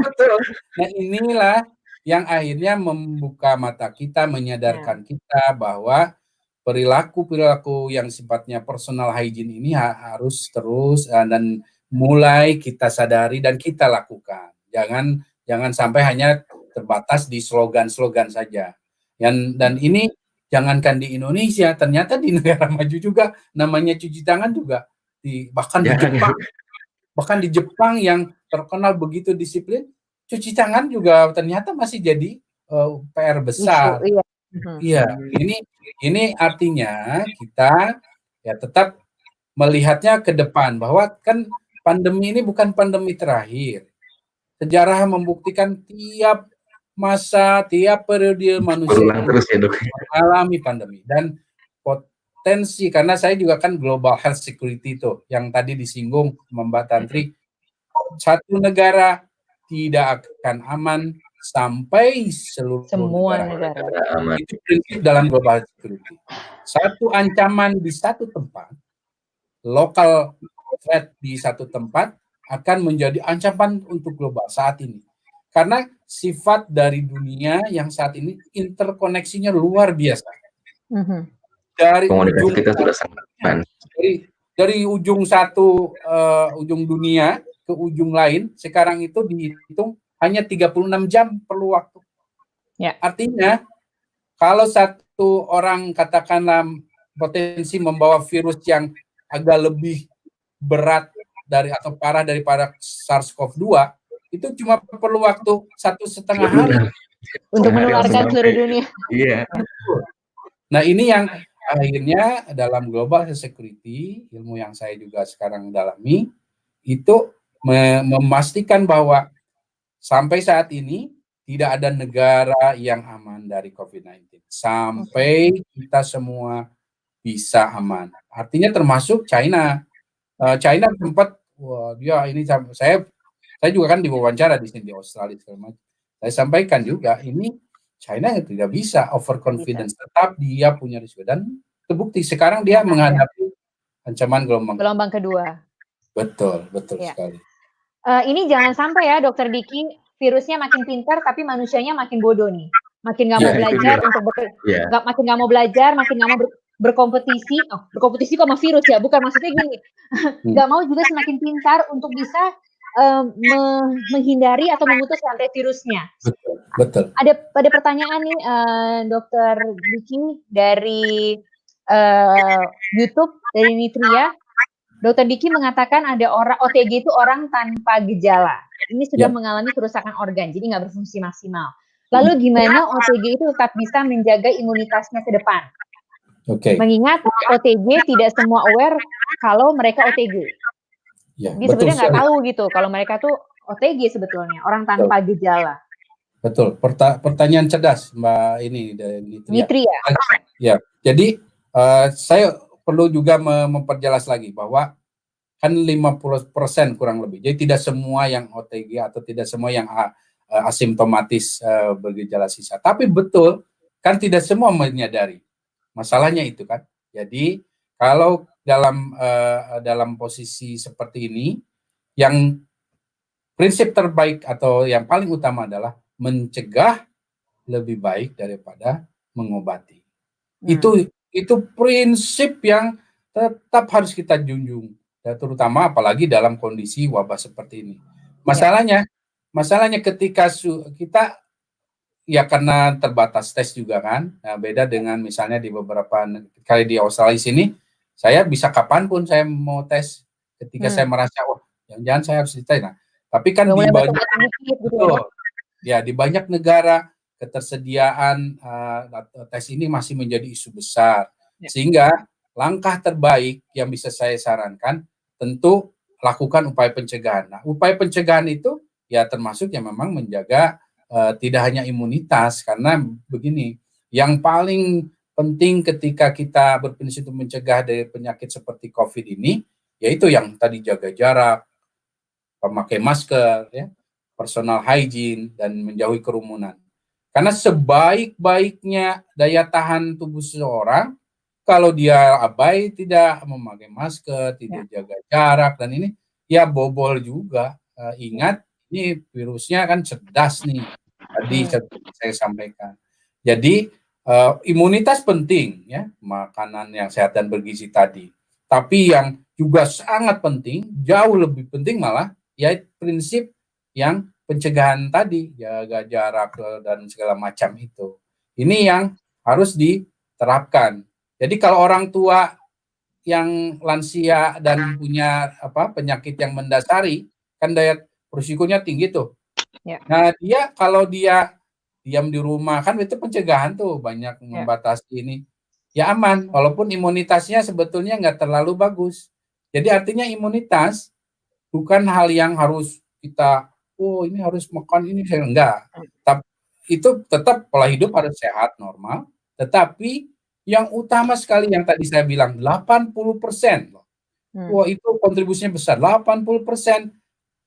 Betul. Nah, inilah yang akhirnya membuka mata kita, menyadarkan kita bahwa perilaku yang sifatnya personal hygiene ini harus terus dan mulai kita sadari dan kita lakukan. Jangan sampai hanya terbatas di slogan-slogan saja. Dan ini jangankan di Indonesia, ternyata di negara maju juga namanya cuci tangan juga bahkan di Jepang yang terkenal begitu disiplin, cuci tangan juga ternyata masih jadi PR besar. Iya, ini artinya kita ya tetap melihatnya ke depan bahwa kan pandemi ini bukan pandemi terakhir. Sejarah membuktikan tiap masa, tiap periode manusia mengalami pandemi dan potensi, karena saya juga kan global health security itu yang tadi disinggung Mbak Tantri, satu negara tidak akan aman sampai seluruh negara. Itu prinsip dalam global security. Satu ancaman di satu tempat, local threat di satu tempat akan menjadi ancaman untuk global saat ini. Karena sifat dari dunia yang saat ini interkoneksinya luar biasa. Dari ujung kita sudah dari ujung satu ujung dunia ke ujung lain sekarang itu dihitung hanya 36 jam perlu waktu. Artinya kalau satu orang katakanlah potensi membawa virus yang agak lebih berat atau parah daripada SARS-CoV-2, itu cuma perlu waktu 1,5 hari untuk menularkan seluruh dunia. Iya. Nah, ini yang akhirnya dalam global security, ilmu yang saya juga sekarang dalami, itu memastikan bahwa sampai saat ini tidak ada negara yang aman dari COVID-19. Sampai kita semua bisa aman. Artinya termasuk China. China sempat, saya juga kan diwawancara di sini di Australia. Saya sampaikan juga, ini China tidak bisa overconfidence, tetap dia punya risiko dan terbukti sekarang dia menghadapi ancaman gelombang kedua. Betul sekali. Ini jangan sampai ya Dokter Diki, virusnya makin pintar tapi manusianya makin bodoh nih, makin nggak mau belajar makin nggak mau belajar, makin nggak mau berkompetisi kok sama virus ya, bukan maksudnya gini, nggak mau juga semakin pintar untuk bisa menghindari atau memutus rantai virusnya. Betul. Ada pertanyaan nih Dokter Diki dari YouTube, dari Nitria. Dokter Diki mengatakan ada orang OTG itu orang tanpa gejala. Ini sudah mengalami kerusakan organ, jadi nggak berfungsi maksimal. Lalu gimana OTG itu tetap bisa menjaga imunitasnya ke depan? Mengingat OTG tidak semua aware kalau mereka OTG. Ya, dia sebetulnya nggak tahu gitu kalau mereka tuh OTG sebetulnya, orang tanpa gejala. Betul, pertanyaan cerdas Mbak ini Nitri ya. Ya, jadi saya perlu juga memperjelas lagi bahwa kan 50% kurang lebih. Jadi tidak semua yang OTG atau tidak semua yang asimptomatis bergejala sisa. Tapi betul kan tidak semua menyadari. Masalahnya itu kan. Jadi kalau dalam posisi seperti ini, yang prinsip terbaik atau yang paling utama adalah mencegah lebih baik daripada mengobati. Itu prinsip yang tetap harus kita junjung, terutama apalagi dalam kondisi wabah seperti ini. Masalahnya ketika kita ya karena terbatas tes juga kan, beda dengan misalnya di beberapa kali di Australia sini, saya bisa kapanpun saya mau tes ketika saya merasa jangan-jangan saya harus dites. Nah, tapi kan di banyak negara ketersediaan tes ini masih menjadi isu besar, sehingga langkah terbaik yang bisa saya sarankan tentu lakukan upaya pencegahan. Nah, upaya pencegahan itu ya termasuk yang memang menjaga tidak hanya imunitas, karena begini, yang paling penting ketika kita berprinsip untuk mencegah dari penyakit seperti COVID ini, yaitu yang tadi jaga jarak, memakai masker, ya, personal hygiene, dan menjauhi kerumunan. Karena sebaik-baiknya daya tahan tubuh seseorang, kalau dia abai, tidak memakai masker, tidak jaga jarak, dan ini ya bobol juga. Ingat, ini virusnya kan cerdas nih, tadi saya sampaikan. Jadi imunitas penting, ya, makanan yang sehat dan bergizi tadi. Tapi yang juga sangat penting, jauh lebih penting malah, ya prinsip yang pencegahan tadi, jaga jarak dan segala macam itu. Ini yang harus diterapkan. Jadi kalau orang tua yang lansia dan punya penyakit yang mendasari, kan daya risikonya tinggi tuh. Nah, kalau dia diam di rumah, kan itu pencegahan tuh, banyak membatasi ini. Ya aman, walaupun imunitasnya sebetulnya nggak terlalu bagus. Jadi artinya imunitas bukan hal yang harus kita, ini harus makan ini, enggak. Tapi itu tetap pola hidup harus sehat, normal. Tetapi yang utama sekali yang tadi saya bilang, 80%. Wah, itu kontribusinya besar. 80%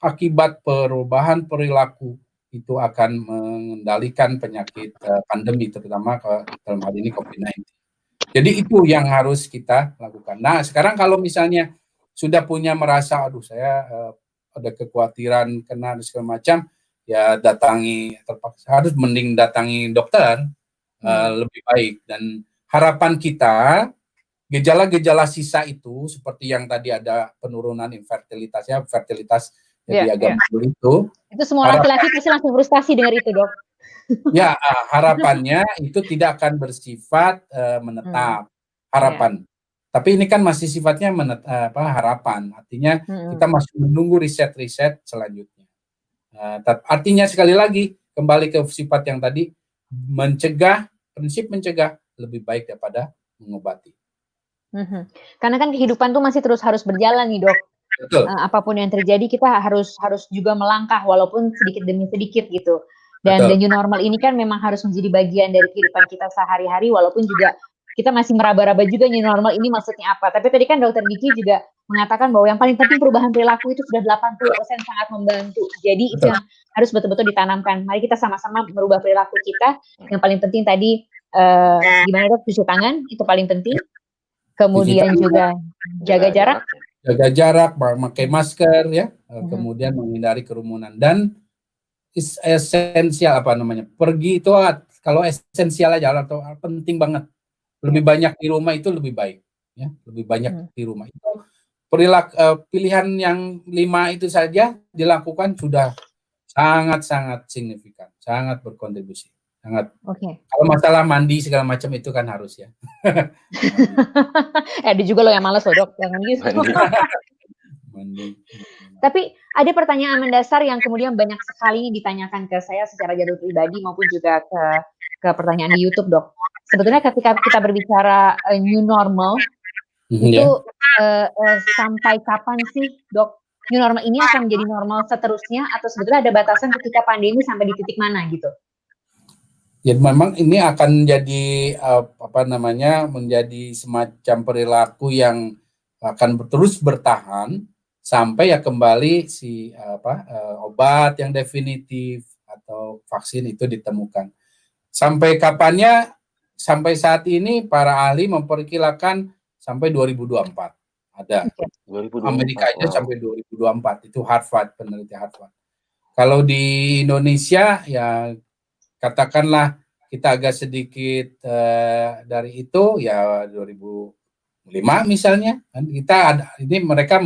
akibat perubahan perilaku itu akan mengendalikan penyakit pandemi, terutama dalam hal ini COVID-19. Jadi itu yang harus kita lakukan. Nah, sekarang kalau misalnya sudah punya merasa, aduh saya ada kekhawatiran kena segala macam, ya harus mending datangi dokter lebih baik. Dan harapan kita, gejala-gejala sisa itu seperti yang tadi ada penurunan infertilitasnya, fertilitas jadi agak sulit itu. Itu semua laki-laki pasti langsung frustasi dengar itu, Dok. Ya, harapannya itu tidak akan bersifat menetap, harapan. Tapi ini kan masih sifatnya harapan. Artinya kita masih menunggu riset-riset selanjutnya. Artinya sekali lagi kembali ke sifat yang tadi, mencegah, prinsip mencegah lebih baik daripada mengobati. Karena kan kehidupan tuh masih terus harus berjalan nih, Dok. Betul. Apapun yang terjadi kita harus juga melangkah walaupun sedikit demi sedikit gitu. Dan the new normal ini kan memang harus menjadi bagian dari kehidupan kita sehari-hari, walaupun juga kita masih meraba-raba juga new normal ini maksudnya apa. Tapi tadi kan Dokter Diki juga mengatakan bahwa yang paling penting perubahan perilaku itu sudah 80% sangat membantu. Jadi itu yang harus betul-betul ditanamkan. Mari kita sama-sama merubah perilaku kita. Yang paling penting tadi gimana, Dok, cuci tangan itu paling penting. Kemudian juga jaga jarak. Jaga jarak, memakai masker, ya. Kemudian menghindari kerumunan, dan esensial pergi itu kalau esensial aja atau penting banget, lebih banyak di rumah itu lebih baik, ya, lebih banyak di rumah itu. Pilihan yang 5 itu saja dilakukan sudah sangat-sangat signifikan, sangat berkontribusi. sangat. Oke. Kalau masalah mandi segala macam itu kan harus ya. Ada juga loh yang malas loh, Dok, jangan gitu. Mandi. Tapi ada pertanyaan mendasar yang kemudian banyak sekali ditanyakan ke saya secara jalur pribadi maupun juga ke pertanyaan di YouTube, Dok. Sebetulnya ketika kita berbicara new normal, itu sampai kapan sih, Dok? New normal ini akan menjadi normal seterusnya atau sebetulnya ada batasan ketika pandemi sampai di titik mana gitu? Ya memang ini akan jadi menjadi semacam perilaku yang akan terus bertahan sampai ya kembali obat yang definitif atau vaksin itu ditemukan. Sampai kapannya? Sampai saat ini para ahli memperkirakan sampai 2024 ada. 2024, Amerika aja sampai 2024 itu Harvard, peneliti Harvard. Kalau di Indonesia ya katakanlah kita agak sedikit dari itu ya 2005 misalnya kan kita ada ini mereka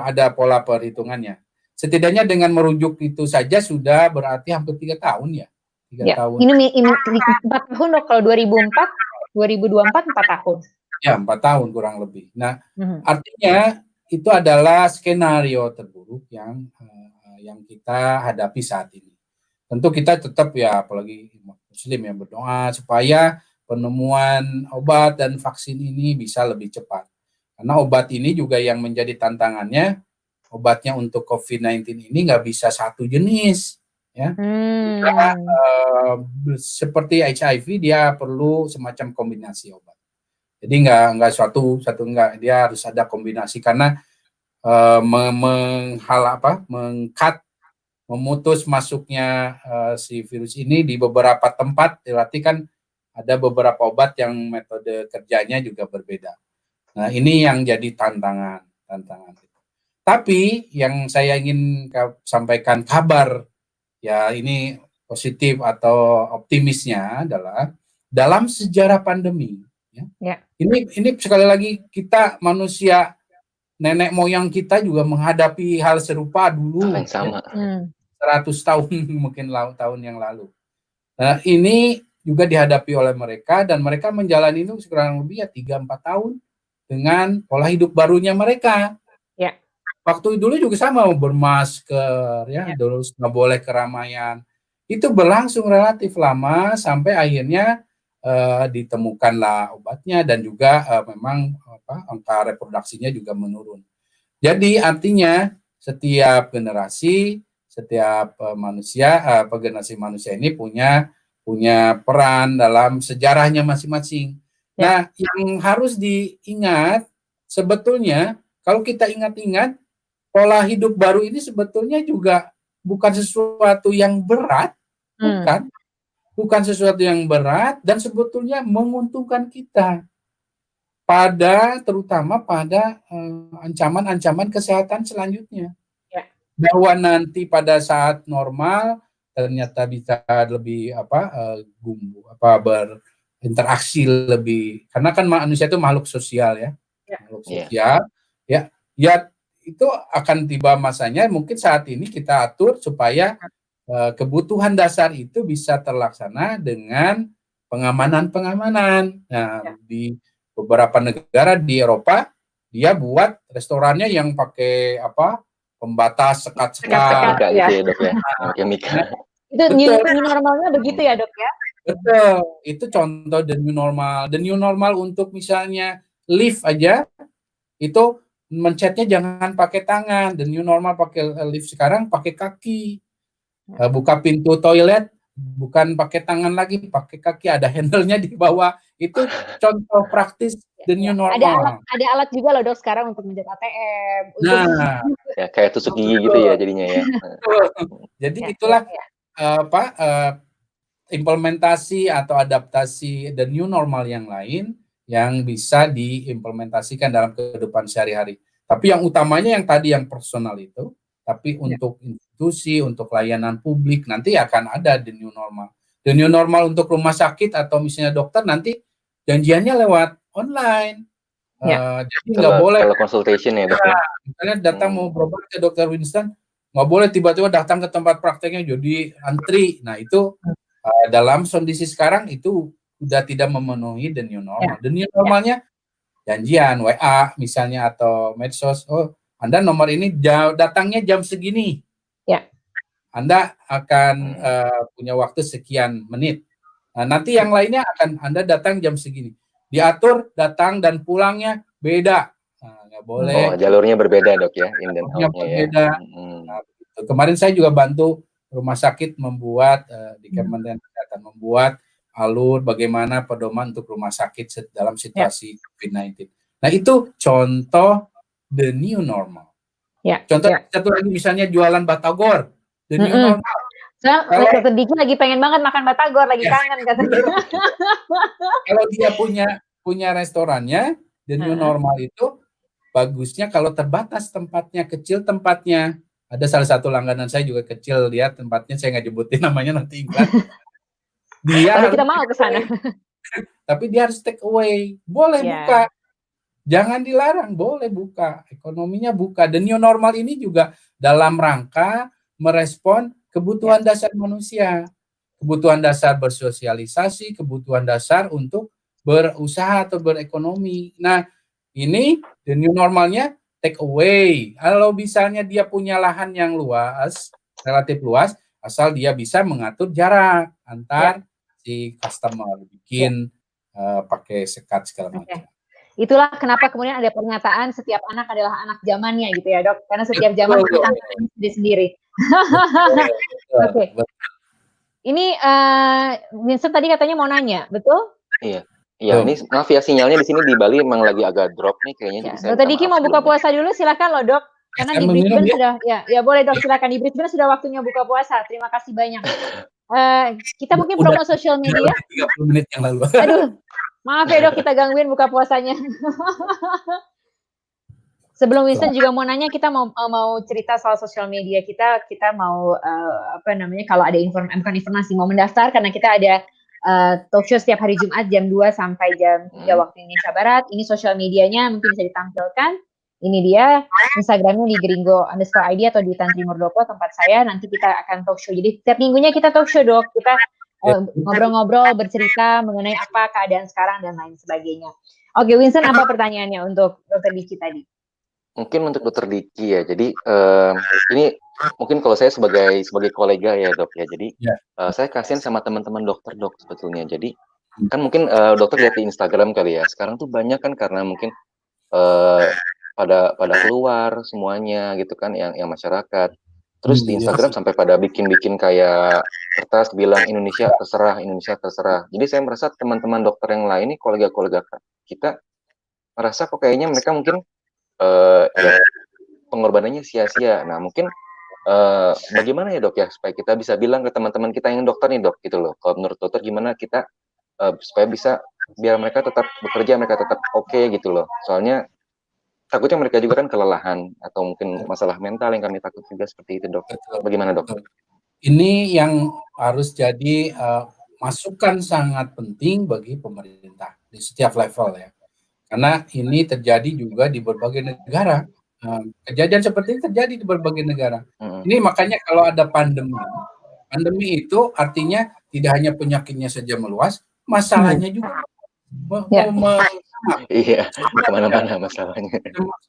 ada pola perhitungannya. Setidaknya dengan merujuk itu saja sudah berarti hampir 3 tahun ya. 3 tahun. Ini 4 tahun loh, kalau 2024 4 tahun. Ya 4 tahun kurang lebih. Nah artinya itu adalah skenario terburuk yang kita hadapi saat ini. Tentu kita tetap ya apalagi Muslim yang berdoa supaya penemuan obat dan vaksin ini bisa lebih cepat. Karena obat ini juga yang menjadi tantangannya, obatnya untuk COVID-19 ini nggak bisa satu jenis. Ya, seperti HIV dia perlu semacam kombinasi obat. Jadi nggak nggak, dia harus ada kombinasi karena memutus masuknya si virus ini di beberapa tempat, berarti kan ada beberapa obat yang metode kerjanya juga berbeda. Nah ini yang jadi tantangan. Tapi yang saya ingin sampaikan kabar ya ini positif atau optimisnya adalah dalam sejarah pandemi ya. Ini sekali lagi kita manusia nenek moyang kita juga menghadapi hal serupa dulu yang sama. 100 tahun mungkin tahun yang lalu. Nah, ini juga dihadapi oleh mereka dan mereka menjalani itu kurang lebih ya 3-4 tahun dengan pola hidup barunya mereka. Ya. Waktu dulu juga sama bermasker ya, terus nggak boleh keramaian. Itu berlangsung relatif lama sampai akhirnya ditemukanlah obatnya dan juga memang angka reproduksinya juga menurun. Jadi artinya setiap generasi, setiap generasi manusia ini punya peran dalam sejarahnya masing-masing. Nah, yang harus diingat sebetulnya kalau kita ingat-ingat pola hidup baru ini sebetulnya juga bukan sesuatu yang berat, bukan sesuatu yang berat dan sebetulnya menguntungkan kita terutama pada ancaman-ancaman kesehatan selanjutnya. Bahwa nanti pada saat normal ternyata bisa lebih berinteraksi lebih, karena kan manusia itu makhluk sosial ya. Makhluk sosial ya itu akan tiba masanya mungkin saat ini kita atur supaya kebutuhan dasar itu bisa terlaksana dengan pengamanan. Nah, di beberapa negara di Eropa dia buat restorannya yang pakai pembatas sekat-sekat gitu ya, Dok ya. Itu new normalnya begitu ya, Dok ya? Betul. Itu contoh the new normal. The new normal untuk misalnya lift aja itu mencetnya jangan pakai tangan. The new normal pakai lift sekarang pakai kaki. Buka pintu toilet bukan pakai tangan lagi, pakai kaki, ada handle-nya di bawah. Itu contoh praktis the new normal. Ada alat juga loh, Dok, sekarang untuk menjadi ATM. Ya kayak tusuk gigi gitu ya jadinya ya. Jadi itulah implementasi atau adaptasi the new normal yang lain yang bisa diimplementasikan dalam kehidupan sehari-hari. Tapi yang utamanya yang tadi yang personal itu, tapi untuk institusi, untuk layanan publik nanti akan ada the new normal. The new normal untuk rumah sakit atau misalnya dokter nanti janjiannya lewat online. Jadi nggak boleh consultation ya, Dok ya. Misalnya datang mau berobat ke Dr. Winston, nggak boleh tiba-tiba datang ke tempat prakteknya jadi antri. Nah itu dalam kondisi sekarang itu sudah tidak memenuhi the new normal. The new normalnya janjian WA misalnya atau medsos. Oh, Anda nomor ini datangnya jam segini. Anda akan punya waktu sekian menit. Nah, nanti yang lainnya akan Anda datang jam segini. Diatur datang dan pulangnya beda. Nah, nggak boleh. Oh, jalurnya berbeda dok ya, in dan out-nya ya. Nah, kemarin saya juga bantu rumah sakit membuat di Kementerian Kesehatan membuat alur bagaimana pedoman untuk rumah sakit dalam situasi COVID-19. Nah, itu contoh the new normal. Contoh satu lagi misalnya jualan batagor, the new normal. Dokter Diki lagi pengen banget makan batagor, lagi kangen katanya. Kalau dia punya restorannya, the new normal itu bagusnya kalau terbatas tempatnya, kecil tempatnya. Ada salah satu langganan saya juga kecil, lihat tempatnya, saya nggak nyebutin namanya nanti iklan. Dia kita mau ke sana. Tapi dia harus take away. Boleh buka. Jangan dilarang, boleh buka. Ekonominya buka. The new normal ini juga dalam rangka merespon kebutuhan dasar manusia. Kebutuhan dasar bersosialisasi, kebutuhan dasar untuk berusaha atau berekonomi. Nah, ini the new normalnya take away. Kalau misalnya dia punya lahan yang luas, relatif luas, asal dia bisa mengatur jarak antar si customer, bikin pakai sekat segala macam. Itulah kenapa kemudian ada pernyataan setiap anak adalah anak zamannya gitu ya dok, karena setiap zaman punya sendiri. Oke. Ini Vincent tadi katanya mau nanya, betul? Iya. Iya, ini maaf ya sinyalnya di sini di Bali memang lagi agak drop nih kayaknya. Dokter Diki mau buka puasa dulu, silakan loh dok. Karena di Brisbane sudah, ya boleh dok, silakan di Brisbane sudah waktunya buka puasa. Terima kasih banyak. Kita mungkin promo sosial media. 30 menit yang lalu. Aduh, maaf ya dok, kita gangguin buka puasanya. Sebelum Winston juga mau nanya, kita mau cerita soal sosial media kita mau kalau ada informasi mau mendaftar karena kita ada talk show setiap hari Jumat jam 2 sampai jam 3 waktu Indonesia Barat. Ini sosial medianya mungkin bisa ditampilkan. Ini dia Instagramnya di Gringo_ID atau di Tantimurdopo tempat saya. Nanti kita akan talk show. Jadi setiap minggunya kita talk show dok. Kita ngobrol-ngobrol, bercerita mengenai apa keadaan sekarang dan lain sebagainya. Oke, Winston, apa pertanyaannya untuk Dr. Diki tadi? Mungkin untuk Dr. Diki ya. Jadi ini mungkin kalau saya sebagai kolega ya dok ya. Jadi saya kasihan sama teman-teman dokter dok sebetulnya. Jadi kan mungkin dokter lihat di Instagram kali ya. Sekarang tuh banyak kan karena mungkin pada keluar semuanya gitu kan yang masyarakat. Terus di Instagram sampai pada bikin kayak kertas bilang Indonesia terserah. Jadi saya merasa teman-teman dokter yang lain nih, kolega-kolega kita merasa kok kayaknya mereka mungkin pengorbanannya sia-sia. Nah mungkin bagaimana ya dok ya supaya kita bisa bilang ke teman-teman kita yang dokter nih dok gitu loh. Kalau menurut dokter gimana kita supaya bisa biar mereka tetap bekerja, mereka tetap oke gitu loh. Soalnya takutnya mereka juga kan kelelahan atau mungkin masalah mental yang kami takut juga seperti itu dok. Bagaimana dok? Ini yang harus jadi masukan sangat penting bagi pemerintah di setiap level ya. Karena ini terjadi juga di berbagai negara. Kejadian seperti ini terjadi di berbagai negara. Ini makanya kalau ada pandemi itu artinya tidak hanya penyakitnya saja meluas, masalahnya juga iya, kemana-mana masalahnya.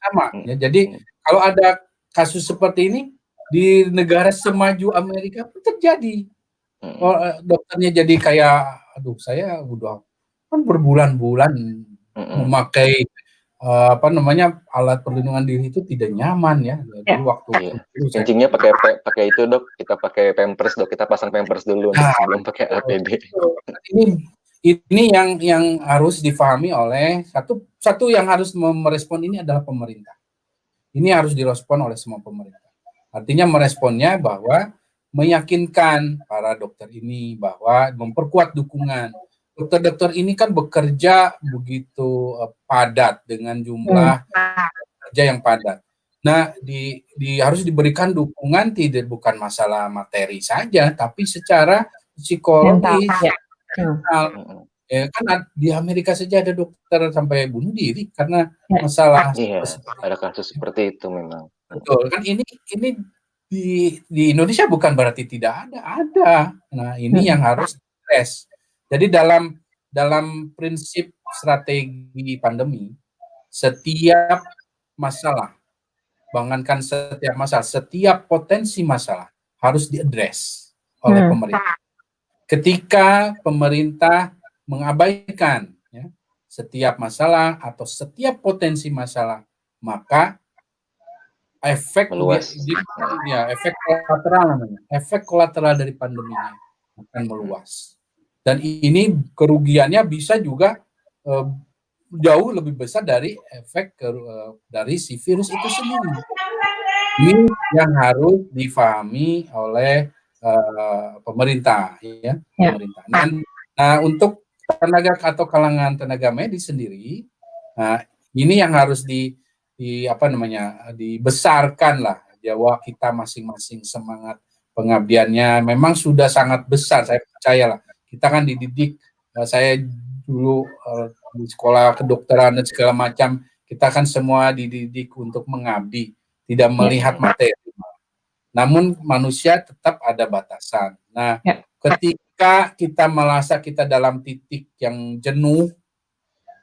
Sama. Ya, jadi kalau ada kasus seperti ini di negara semaju Amerika pun terjadi. Dokternya jadi kayak, aduh saya udah kan berbulan-bulan memakai alat perlindungan diri itu tidak nyaman ya. Jadi waktu kencingnya pakai itu dok, kita pakai pampers dok, kita pasang pampers dulu sebelum pakai APD. Ini yang harus difahami oleh satu yang harus merespon ini adalah pemerintah. Ini harus direspon oleh semua pemerintah. Artinya meresponnya bahwa meyakinkan para dokter ini bahwa memperkuat dukungan. Dokter-dokter ini kan bekerja begitu padat dengan jumlah kerja yang padat. Nah, harus diberikan dukungan bukan masalah materi saja, tapi secara psikologis. Ya, kan di Amerika saja ada dokter sampai bunuh diri karena masalah. Ada kasus seperti itu memang. Betul, kan ini di Indonesia bukan berarti tidak ada. Nah, ini yang harus diadres. Jadi dalam prinsip strategi pandemi, setiap masalah, jangankan setiap masalah, setiap potensi masalah harus diadres oleh pemerintah. Ketika pemerintah mengabaikan ya, setiap masalah atau setiap potensi masalah, maka efek kolateral dari pandeminya akan meluas. Dan ini kerugiannya bisa juga jauh lebih besar dari efek dari si virus itu sendiri. Ini yang harus difahami oleh pemerintah, ya. Pemerintah. Dan untuk tenaga atau kalangan tenaga medis sendiri, ini yang harus dibesarkan lah, bahwa kita masing-masing semangat pengabdiannya memang sudah sangat besar. Saya percaya lah, kita kan dididik, saya dulu di sekolah kedokteran dan segala macam, kita kan semua dididik untuk mengabdi, tidak melihat materi. Namun manusia tetap ada batasan. Nah, ketika kita merasa kita dalam titik yang jenuh,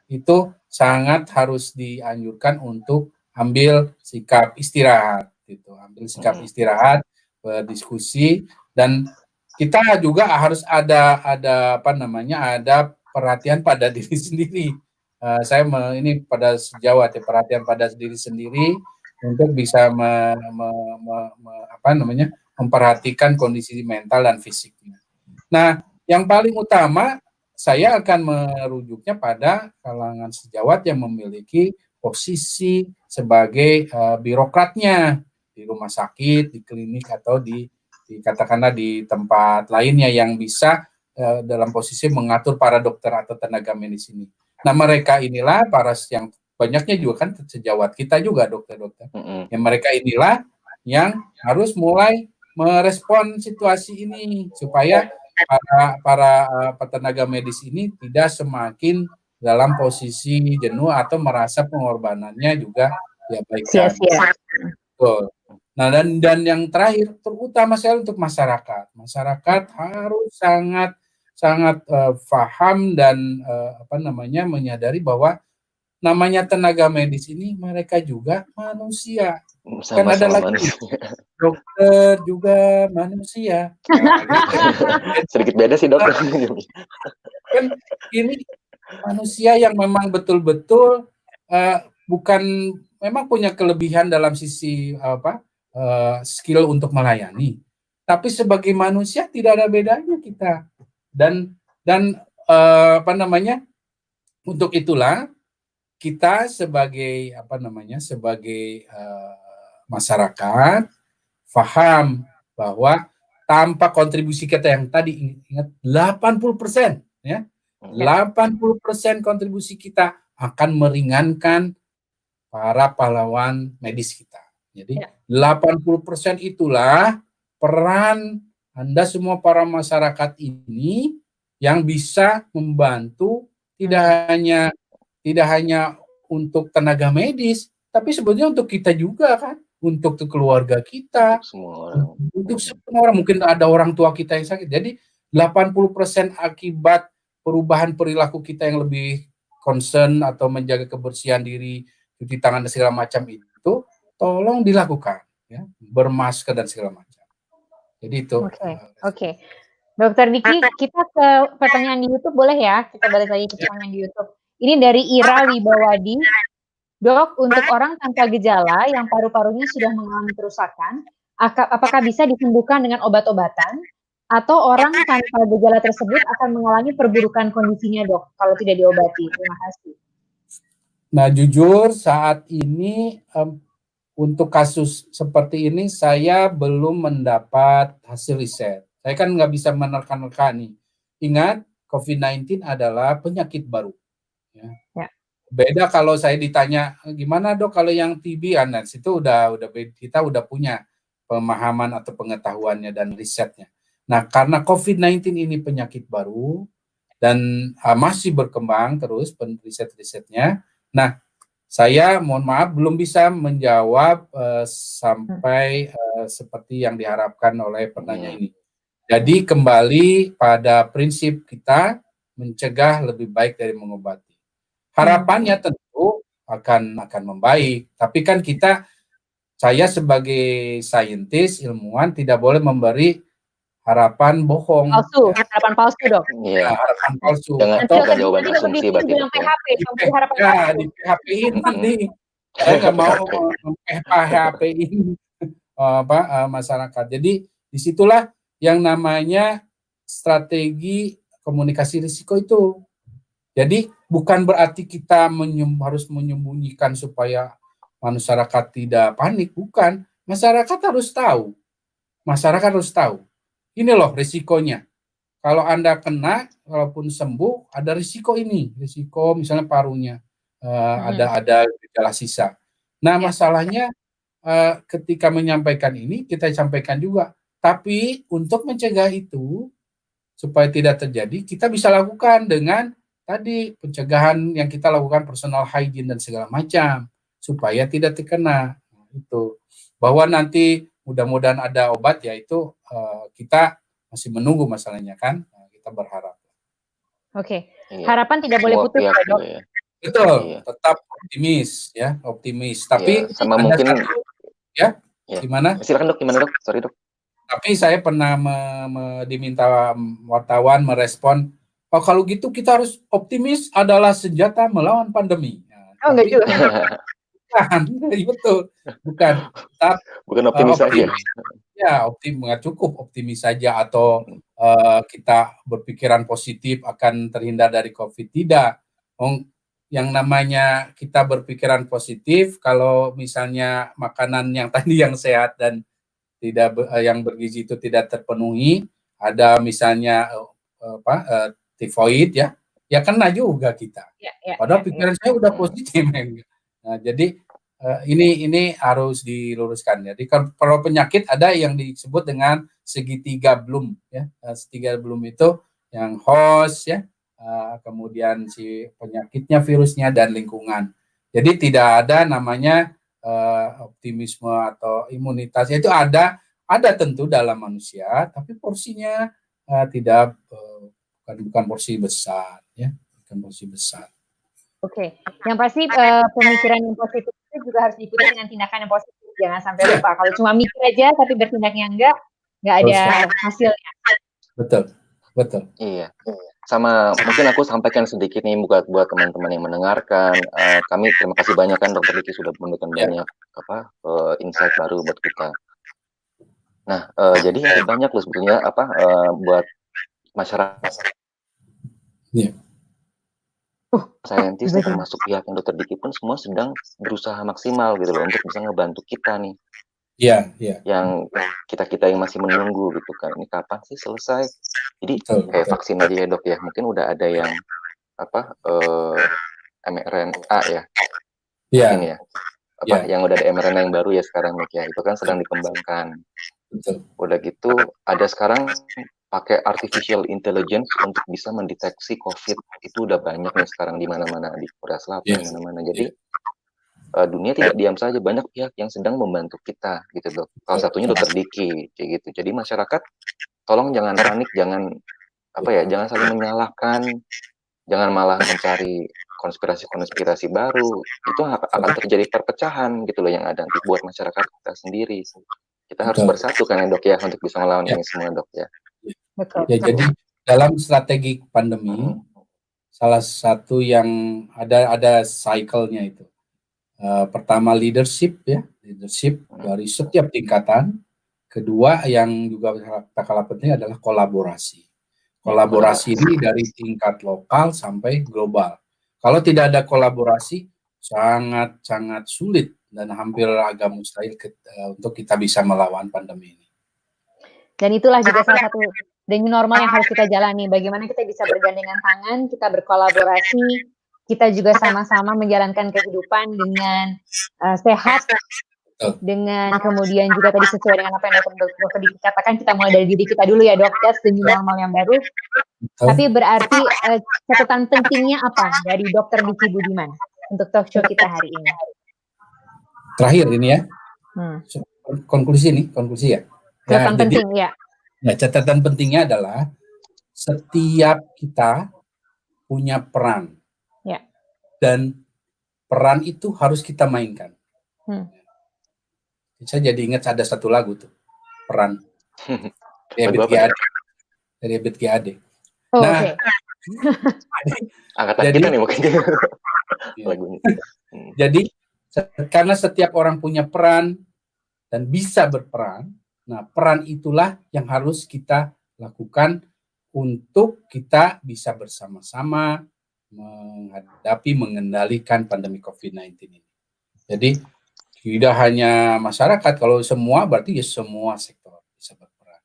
itu sangat harus dianjurkan untuk ambil sikap istirahat, gitu. Ambil sikap istirahat, berdiskusi, dan kita juga harus ada perhatian pada diri sendiri. Ini pada sejawat ya, perhatian pada diri sendiri untuk bisa memperhatikan kondisi mental dan fisiknya. Nah, yang paling utama saya akan merujuknya pada kalangan sejawat yang memiliki posisi sebagai birokratnya di rumah sakit, di klinik, atau katakanlah di tempat lainnya yang bisa dalam posisi mengatur para dokter atau tenaga medis ini. Nah, mereka inilah para yang banyaknya juga kan sejawat kita juga dokter-dokter. Yang mereka inilah yang harus mulai merespon situasi ini supaya para tenaga medis ini tidak semakin dalam posisi jenuh atau merasa pengorbanannya juga diabaikan. Betul. Nah, dan yang terakhir, terutama sekali untuk masyarakat. Masyarakat harus sangat paham dan menyadari bahwa namanya tenaga medis ini mereka juga manusia. Kan ada lagi dokter juga manusia. Sedikit beda sih, Dok. Kan ini manusia yang memang betul-betul memang punya kelebihan dalam sisi skill untuk melayani. Tapi sebagai manusia tidak ada bedanya kita. Dan untuk itulah kita sebagai masyarakat paham bahwa tanpa kontribusi kita yang tadi, ingat 80% ya. 80% kontribusi kita akan meringankan para pahlawan medis kita. Jadi 80% itulah peran Anda semua para masyarakat ini yang bisa membantu tidak hanya untuk tenaga medis, tapi sebetulnya untuk kita juga kan, untuk keluarga kita, untuk semua orang. Mungkin ada orang tua kita yang sakit. Jadi 80% akibat perubahan perilaku kita yang lebih concern atau menjaga kebersihan diri, cuci tangan dan segala macam itu, tolong dilakukan, ya, bermasker dan segala macam. Jadi itu. Oke. Dokter Diki, kita ke pertanyaan di YouTube boleh ya? Kita balik lagi ke pertanyaan di YouTube. Ini dari Ira Wibawadi. Dok, untuk orang tanpa gejala yang paru-parunya sudah mengalami kerusakan, apakah bisa disembuhkan dengan obat-obatan? Atau orang tanpa gejala tersebut akan mengalami perburukan kondisinya, Dok, kalau tidak diobati? Terima kasih. Nah, jujur saat ini untuk kasus seperti ini saya belum mendapat hasil riset. Saya kan nggak bisa menerka-nerka nih. Ingat, COVID-19 adalah penyakit baru. Ya. Beda kalau saya ditanya, gimana Dok kalau yang TB? Nah, situ kita udah punya pemahaman atau pengetahuannya dan risetnya. Nah, karena COVID-19 ini penyakit baru dan masih berkembang terus riset-risetnya. Nah, saya mohon maaf belum bisa menjawab sampai seperti yang diharapkan oleh penanya ini. Jadi kembali pada prinsip kita mencegah lebih baik dari mengobati. Harapannya tentu akan membaik, tapi kan saya sebagai saintis, ilmuwan tidak boleh memberi harapan bohong. Palsu, harapan palsu dok. Iya. Harapan palsu. Atau jawaban asumsi berarti. Bilang PHP, memberi harapan Ya, palsu. di PHP-in nanti. Saya nggak mau PHP-in masyarakat. Jadi disitulah yang namanya strategi komunikasi risiko itu. Jadi bukan berarti kita harus menyembunyikan supaya masyarakat tidak panik, bukan. Masyarakat harus tahu. Masyarakat harus tahu. Ini loh risikonya. Kalau Anda kena, walaupun sembuh, ada risiko ini. Risiko misalnya parunya. Ada gejala sisa. Nah, masalahnya ketika menyampaikan ini, kita sampaikan juga. Tapi untuk mencegah itu, supaya tidak terjadi, kita bisa lakukan dengan tadi pencegahan yang kita lakukan, personal hygiene dan segala macam, supaya tidak terkena. Itu bahwa nanti mudah-mudahan ada obat, yaitu kita masih menunggu masalahnya kan, kita berharap. Oke. Harapan tidak boleh putus ya dok. Betul, tetap optimis. Tapi sama mungkin gimana? Silakan dok, gimana dok? Sorry dok. Tapi saya pernah diminta wartawan merespon, kalau gitu kita harus optimis adalah senjata melawan pandemi. Nah, enggak juga. Bukan. Bukan optimis saja. Ya, nggak cukup optimis saja atau kita berpikiran positif akan terhindar dari COVID. Tidak. Yang namanya kita berpikiran positif, kalau misalnya makanan yang tadi yang sehat dan tidak yang bergizi itu tidak terpenuhi, ada misalnya tifoid ya kena juga kita. Padahal pikiran saya udah positif. Nah, jadi ini harus diluruskan. Jadi kalau penyakit ada yang disebut dengan segitiga Bloom ya. Segitiga Bloom itu yang host ya, kemudian si penyakitnya, virusnya, dan lingkungan. Jadi tidak ada namanya optimisme atau imunitas. Itu ada tentu dalam manusia, tapi porsinya bukan porsi besar ya, bukan porsi besar. Oke. Yang pasti pemikiran yang positif itu juga harus diikuti dengan tindakan yang positif. Jangan sampai lupa. Kalau cuma mikir aja tapi bertindaknya enggak ada hasilnya. Betul. Iya. Sama mungkin aku sampaikan sedikit nih buat teman-teman yang mendengarkan. Kami terima kasih banyak kan Dr. Diki sudah memberikan banyak insight baru buat kita. Nah, jadi ada banyak loh sebetulnya buat masyarakat. Iya. Saintis termasuk pihak yang Dr. Diki pun semua sedang berusaha maksimal gitu loh untuk bisa ngebantu kita nih. Iya. Yang kita yang masih menunggu gitu kan, ini kapan sih selesai? Jadi kayak vaksin aja ya dok ya, mungkin udah ada yang mRNA ya, ini ya, yang udah ada mRNA yang baru ya sekarang dok ya, itu kan sedang dikembangkan. Betul. Udah gitu ada sekarang pakai artificial intelligence untuk bisa mendeteksi COVID, itu udah banyak nih sekarang di mana-mana, di Korea Selatan, mana-mana. Jadi dunia tidak diam saja, banyak pihak yang sedang membantu kita gitu dok. Salah satunya Dr. Diki kayak gitu. Jadi masyarakat tolong jangan panik, jangan saling menyalahkan, jangan malah mencari konspirasi baru. Itu akan terjadi perpecahan gitu loh yang ada nanti buat masyarakat kita sendiri. Kita harus bersatu kan ya dok ya untuk bisa melawan ini semua dok ya. Betul. Ya, jadi dalam strategi pandemi salah satu yang ada cycle-nya itu. Pertama leadership dari setiap tingkatan. Kedua yang juga tak kalah penting adalah kolaborasi. Kolaborasi ini dari tingkat lokal sampai global. Kalau tidak ada kolaborasi sangat sulit dan hampir agak mustahil untuk kita bisa melawan pandemi ini. Dan itulah juga salah satu new normal yang harus kita jalani. Bagaimana kita bisa bergandengan tangan, kita berkolaborasi, kita juga sama-sama menjalankan kehidupan dengan sehat, dengan kemudian juga tadi sesuai dengan apa yang dokter dikatakan, kita mulai dari diri kita dulu ya dok, that's the new normal yang baru. Tapi berarti catatan pentingnya apa dari Dr. Diki Budiman untuk talk show kita hari ini? Terakhir ini ya, konklusi ya. Catatan penting ya. Nah, catatan pentingnya adalah setiap kita punya peran. Ya. Dan peran itu harus kita mainkan. Saya jadi ingat ada satu lagu tuh, peran. Dari Ebit GAD. Nah, okay. Angkatan kita nih mungkin. Lagunya. Jadi, karena setiap orang punya peran dan bisa berperan, nah peran itulah yang harus kita lakukan untuk kita bisa bersama-sama mengendalikan pandemi COVID-19 ini. Jadi tidak hanya masyarakat, kalau semua berarti ya semua sektor bisa berperan.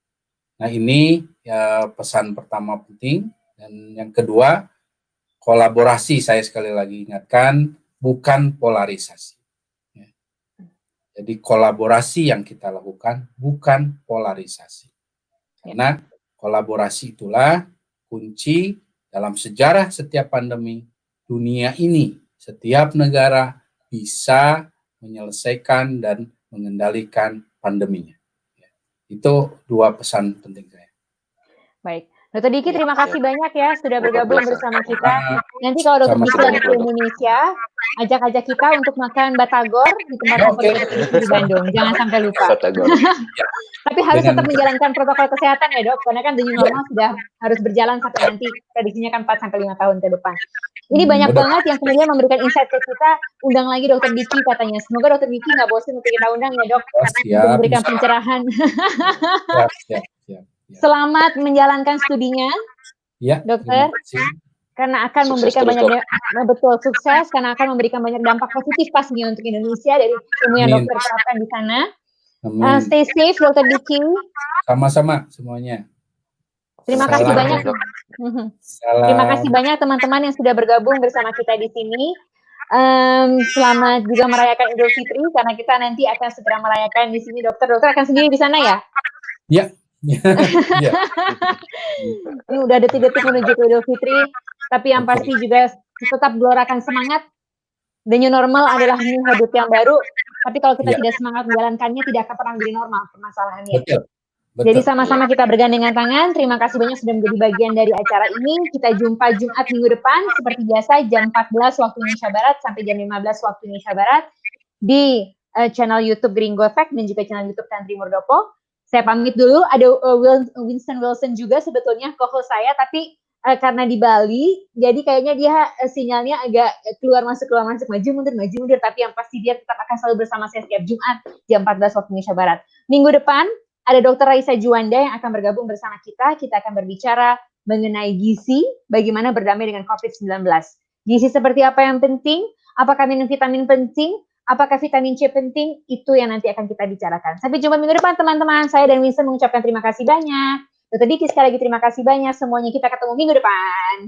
Nah ini ya pesan pertama penting, dan yang kedua kolaborasi, saya sekali lagi ingatkan, bukan polarisasi. Jadi kolaborasi yang kita lakukan bukan polarisasi. Karena kolaborasi itulah kunci dalam sejarah setiap pandemi dunia ini. Setiap negara bisa menyelesaikan dan mengendalikan pandeminya. Itu dua pesan penting saya. Baik. Dr. Diki, terima kasih banyak ya sudah bergabung bersama kita. Nanti kalau Dr. Diki lagi ke Indonesia, ajak-ajak kita untuk makan batagor di tempat favorit Dr. Diki di Bandung. Jangan sampai lupa. Tapi harus tetap menjalankan protokol kesehatan ya dok, karena kan the new normal sudah harus berjalan sampai nanti prediksinya kan 4-5 tahun ke depan. Ini banyak banget yang kemudian memberikan insight ke kita. Undang lagi Dr. Diki katanya. Semoga Dr. Diki nggak bosan untuk kita undang ya dok, untuk memberikan pencerahan. Selamat menjalankan studinya, dokter. Karena akan memberikan banyak sukses, karena akan memberikan banyak dampak positif pastinya untuk Indonesia dari ilmu yang dokter terapkan di sana. Stay safe, Dr. Diki. Sama-sama semuanya. Terima kasih banyak. Terima kasih banyak teman-teman yang sudah bergabung bersama kita di sini. Selamat juga merayakan Idul Fitri, karena kita nanti akan segera merayakan di sini. Dokter akan sendiri di sana ya? Ya. Ini udah detik-detik menuju ke Idul Fitri, tapi yang pasti juga tetap gelorakan semangat. The new normal adalah new habit yang baru, tapi kalau kita tidak semangat menjalankannya, tidak akan pernah menjadi normal permasalahannya. Betul. Jadi sama-sama kita bergandengan tangan. Terima kasih banyak sudah menjadi bagian dari acara ini. Kita jumpa Jumat minggu depan seperti biasa jam 14 waktu Indonesia Barat sampai jam 15 waktu Indonesia Barat di channel YouTube Gringo Effect dan juga channel YouTube Tantri Murdopo. Saya pamit dulu, ada Winston Wilson juga sebetulnya co-host saya, tapi karena di Bali, jadi kayaknya dia sinyalnya agak keluar masuk, maju mundur, tapi yang pasti dia tetap akan selalu bersama saya setiap Jumat jam 14 waktu Indonesia Barat. Minggu depan, ada Dr. Raisa Juanda yang akan bergabung bersama kita akan berbicara mengenai gizi, bagaimana berdamai dengan COVID-19. Gizi seperti apa yang penting, apakah minum vitamin penting, apakah vitamin C penting, itu yang nanti akan kita bicarakan. Sampai jumpa minggu depan teman-teman. Saya dan Winston mengucapkan terima kasih banyak. Dr. Diki sekali lagi terima kasih banyak. Semuanya kita ketemu minggu depan.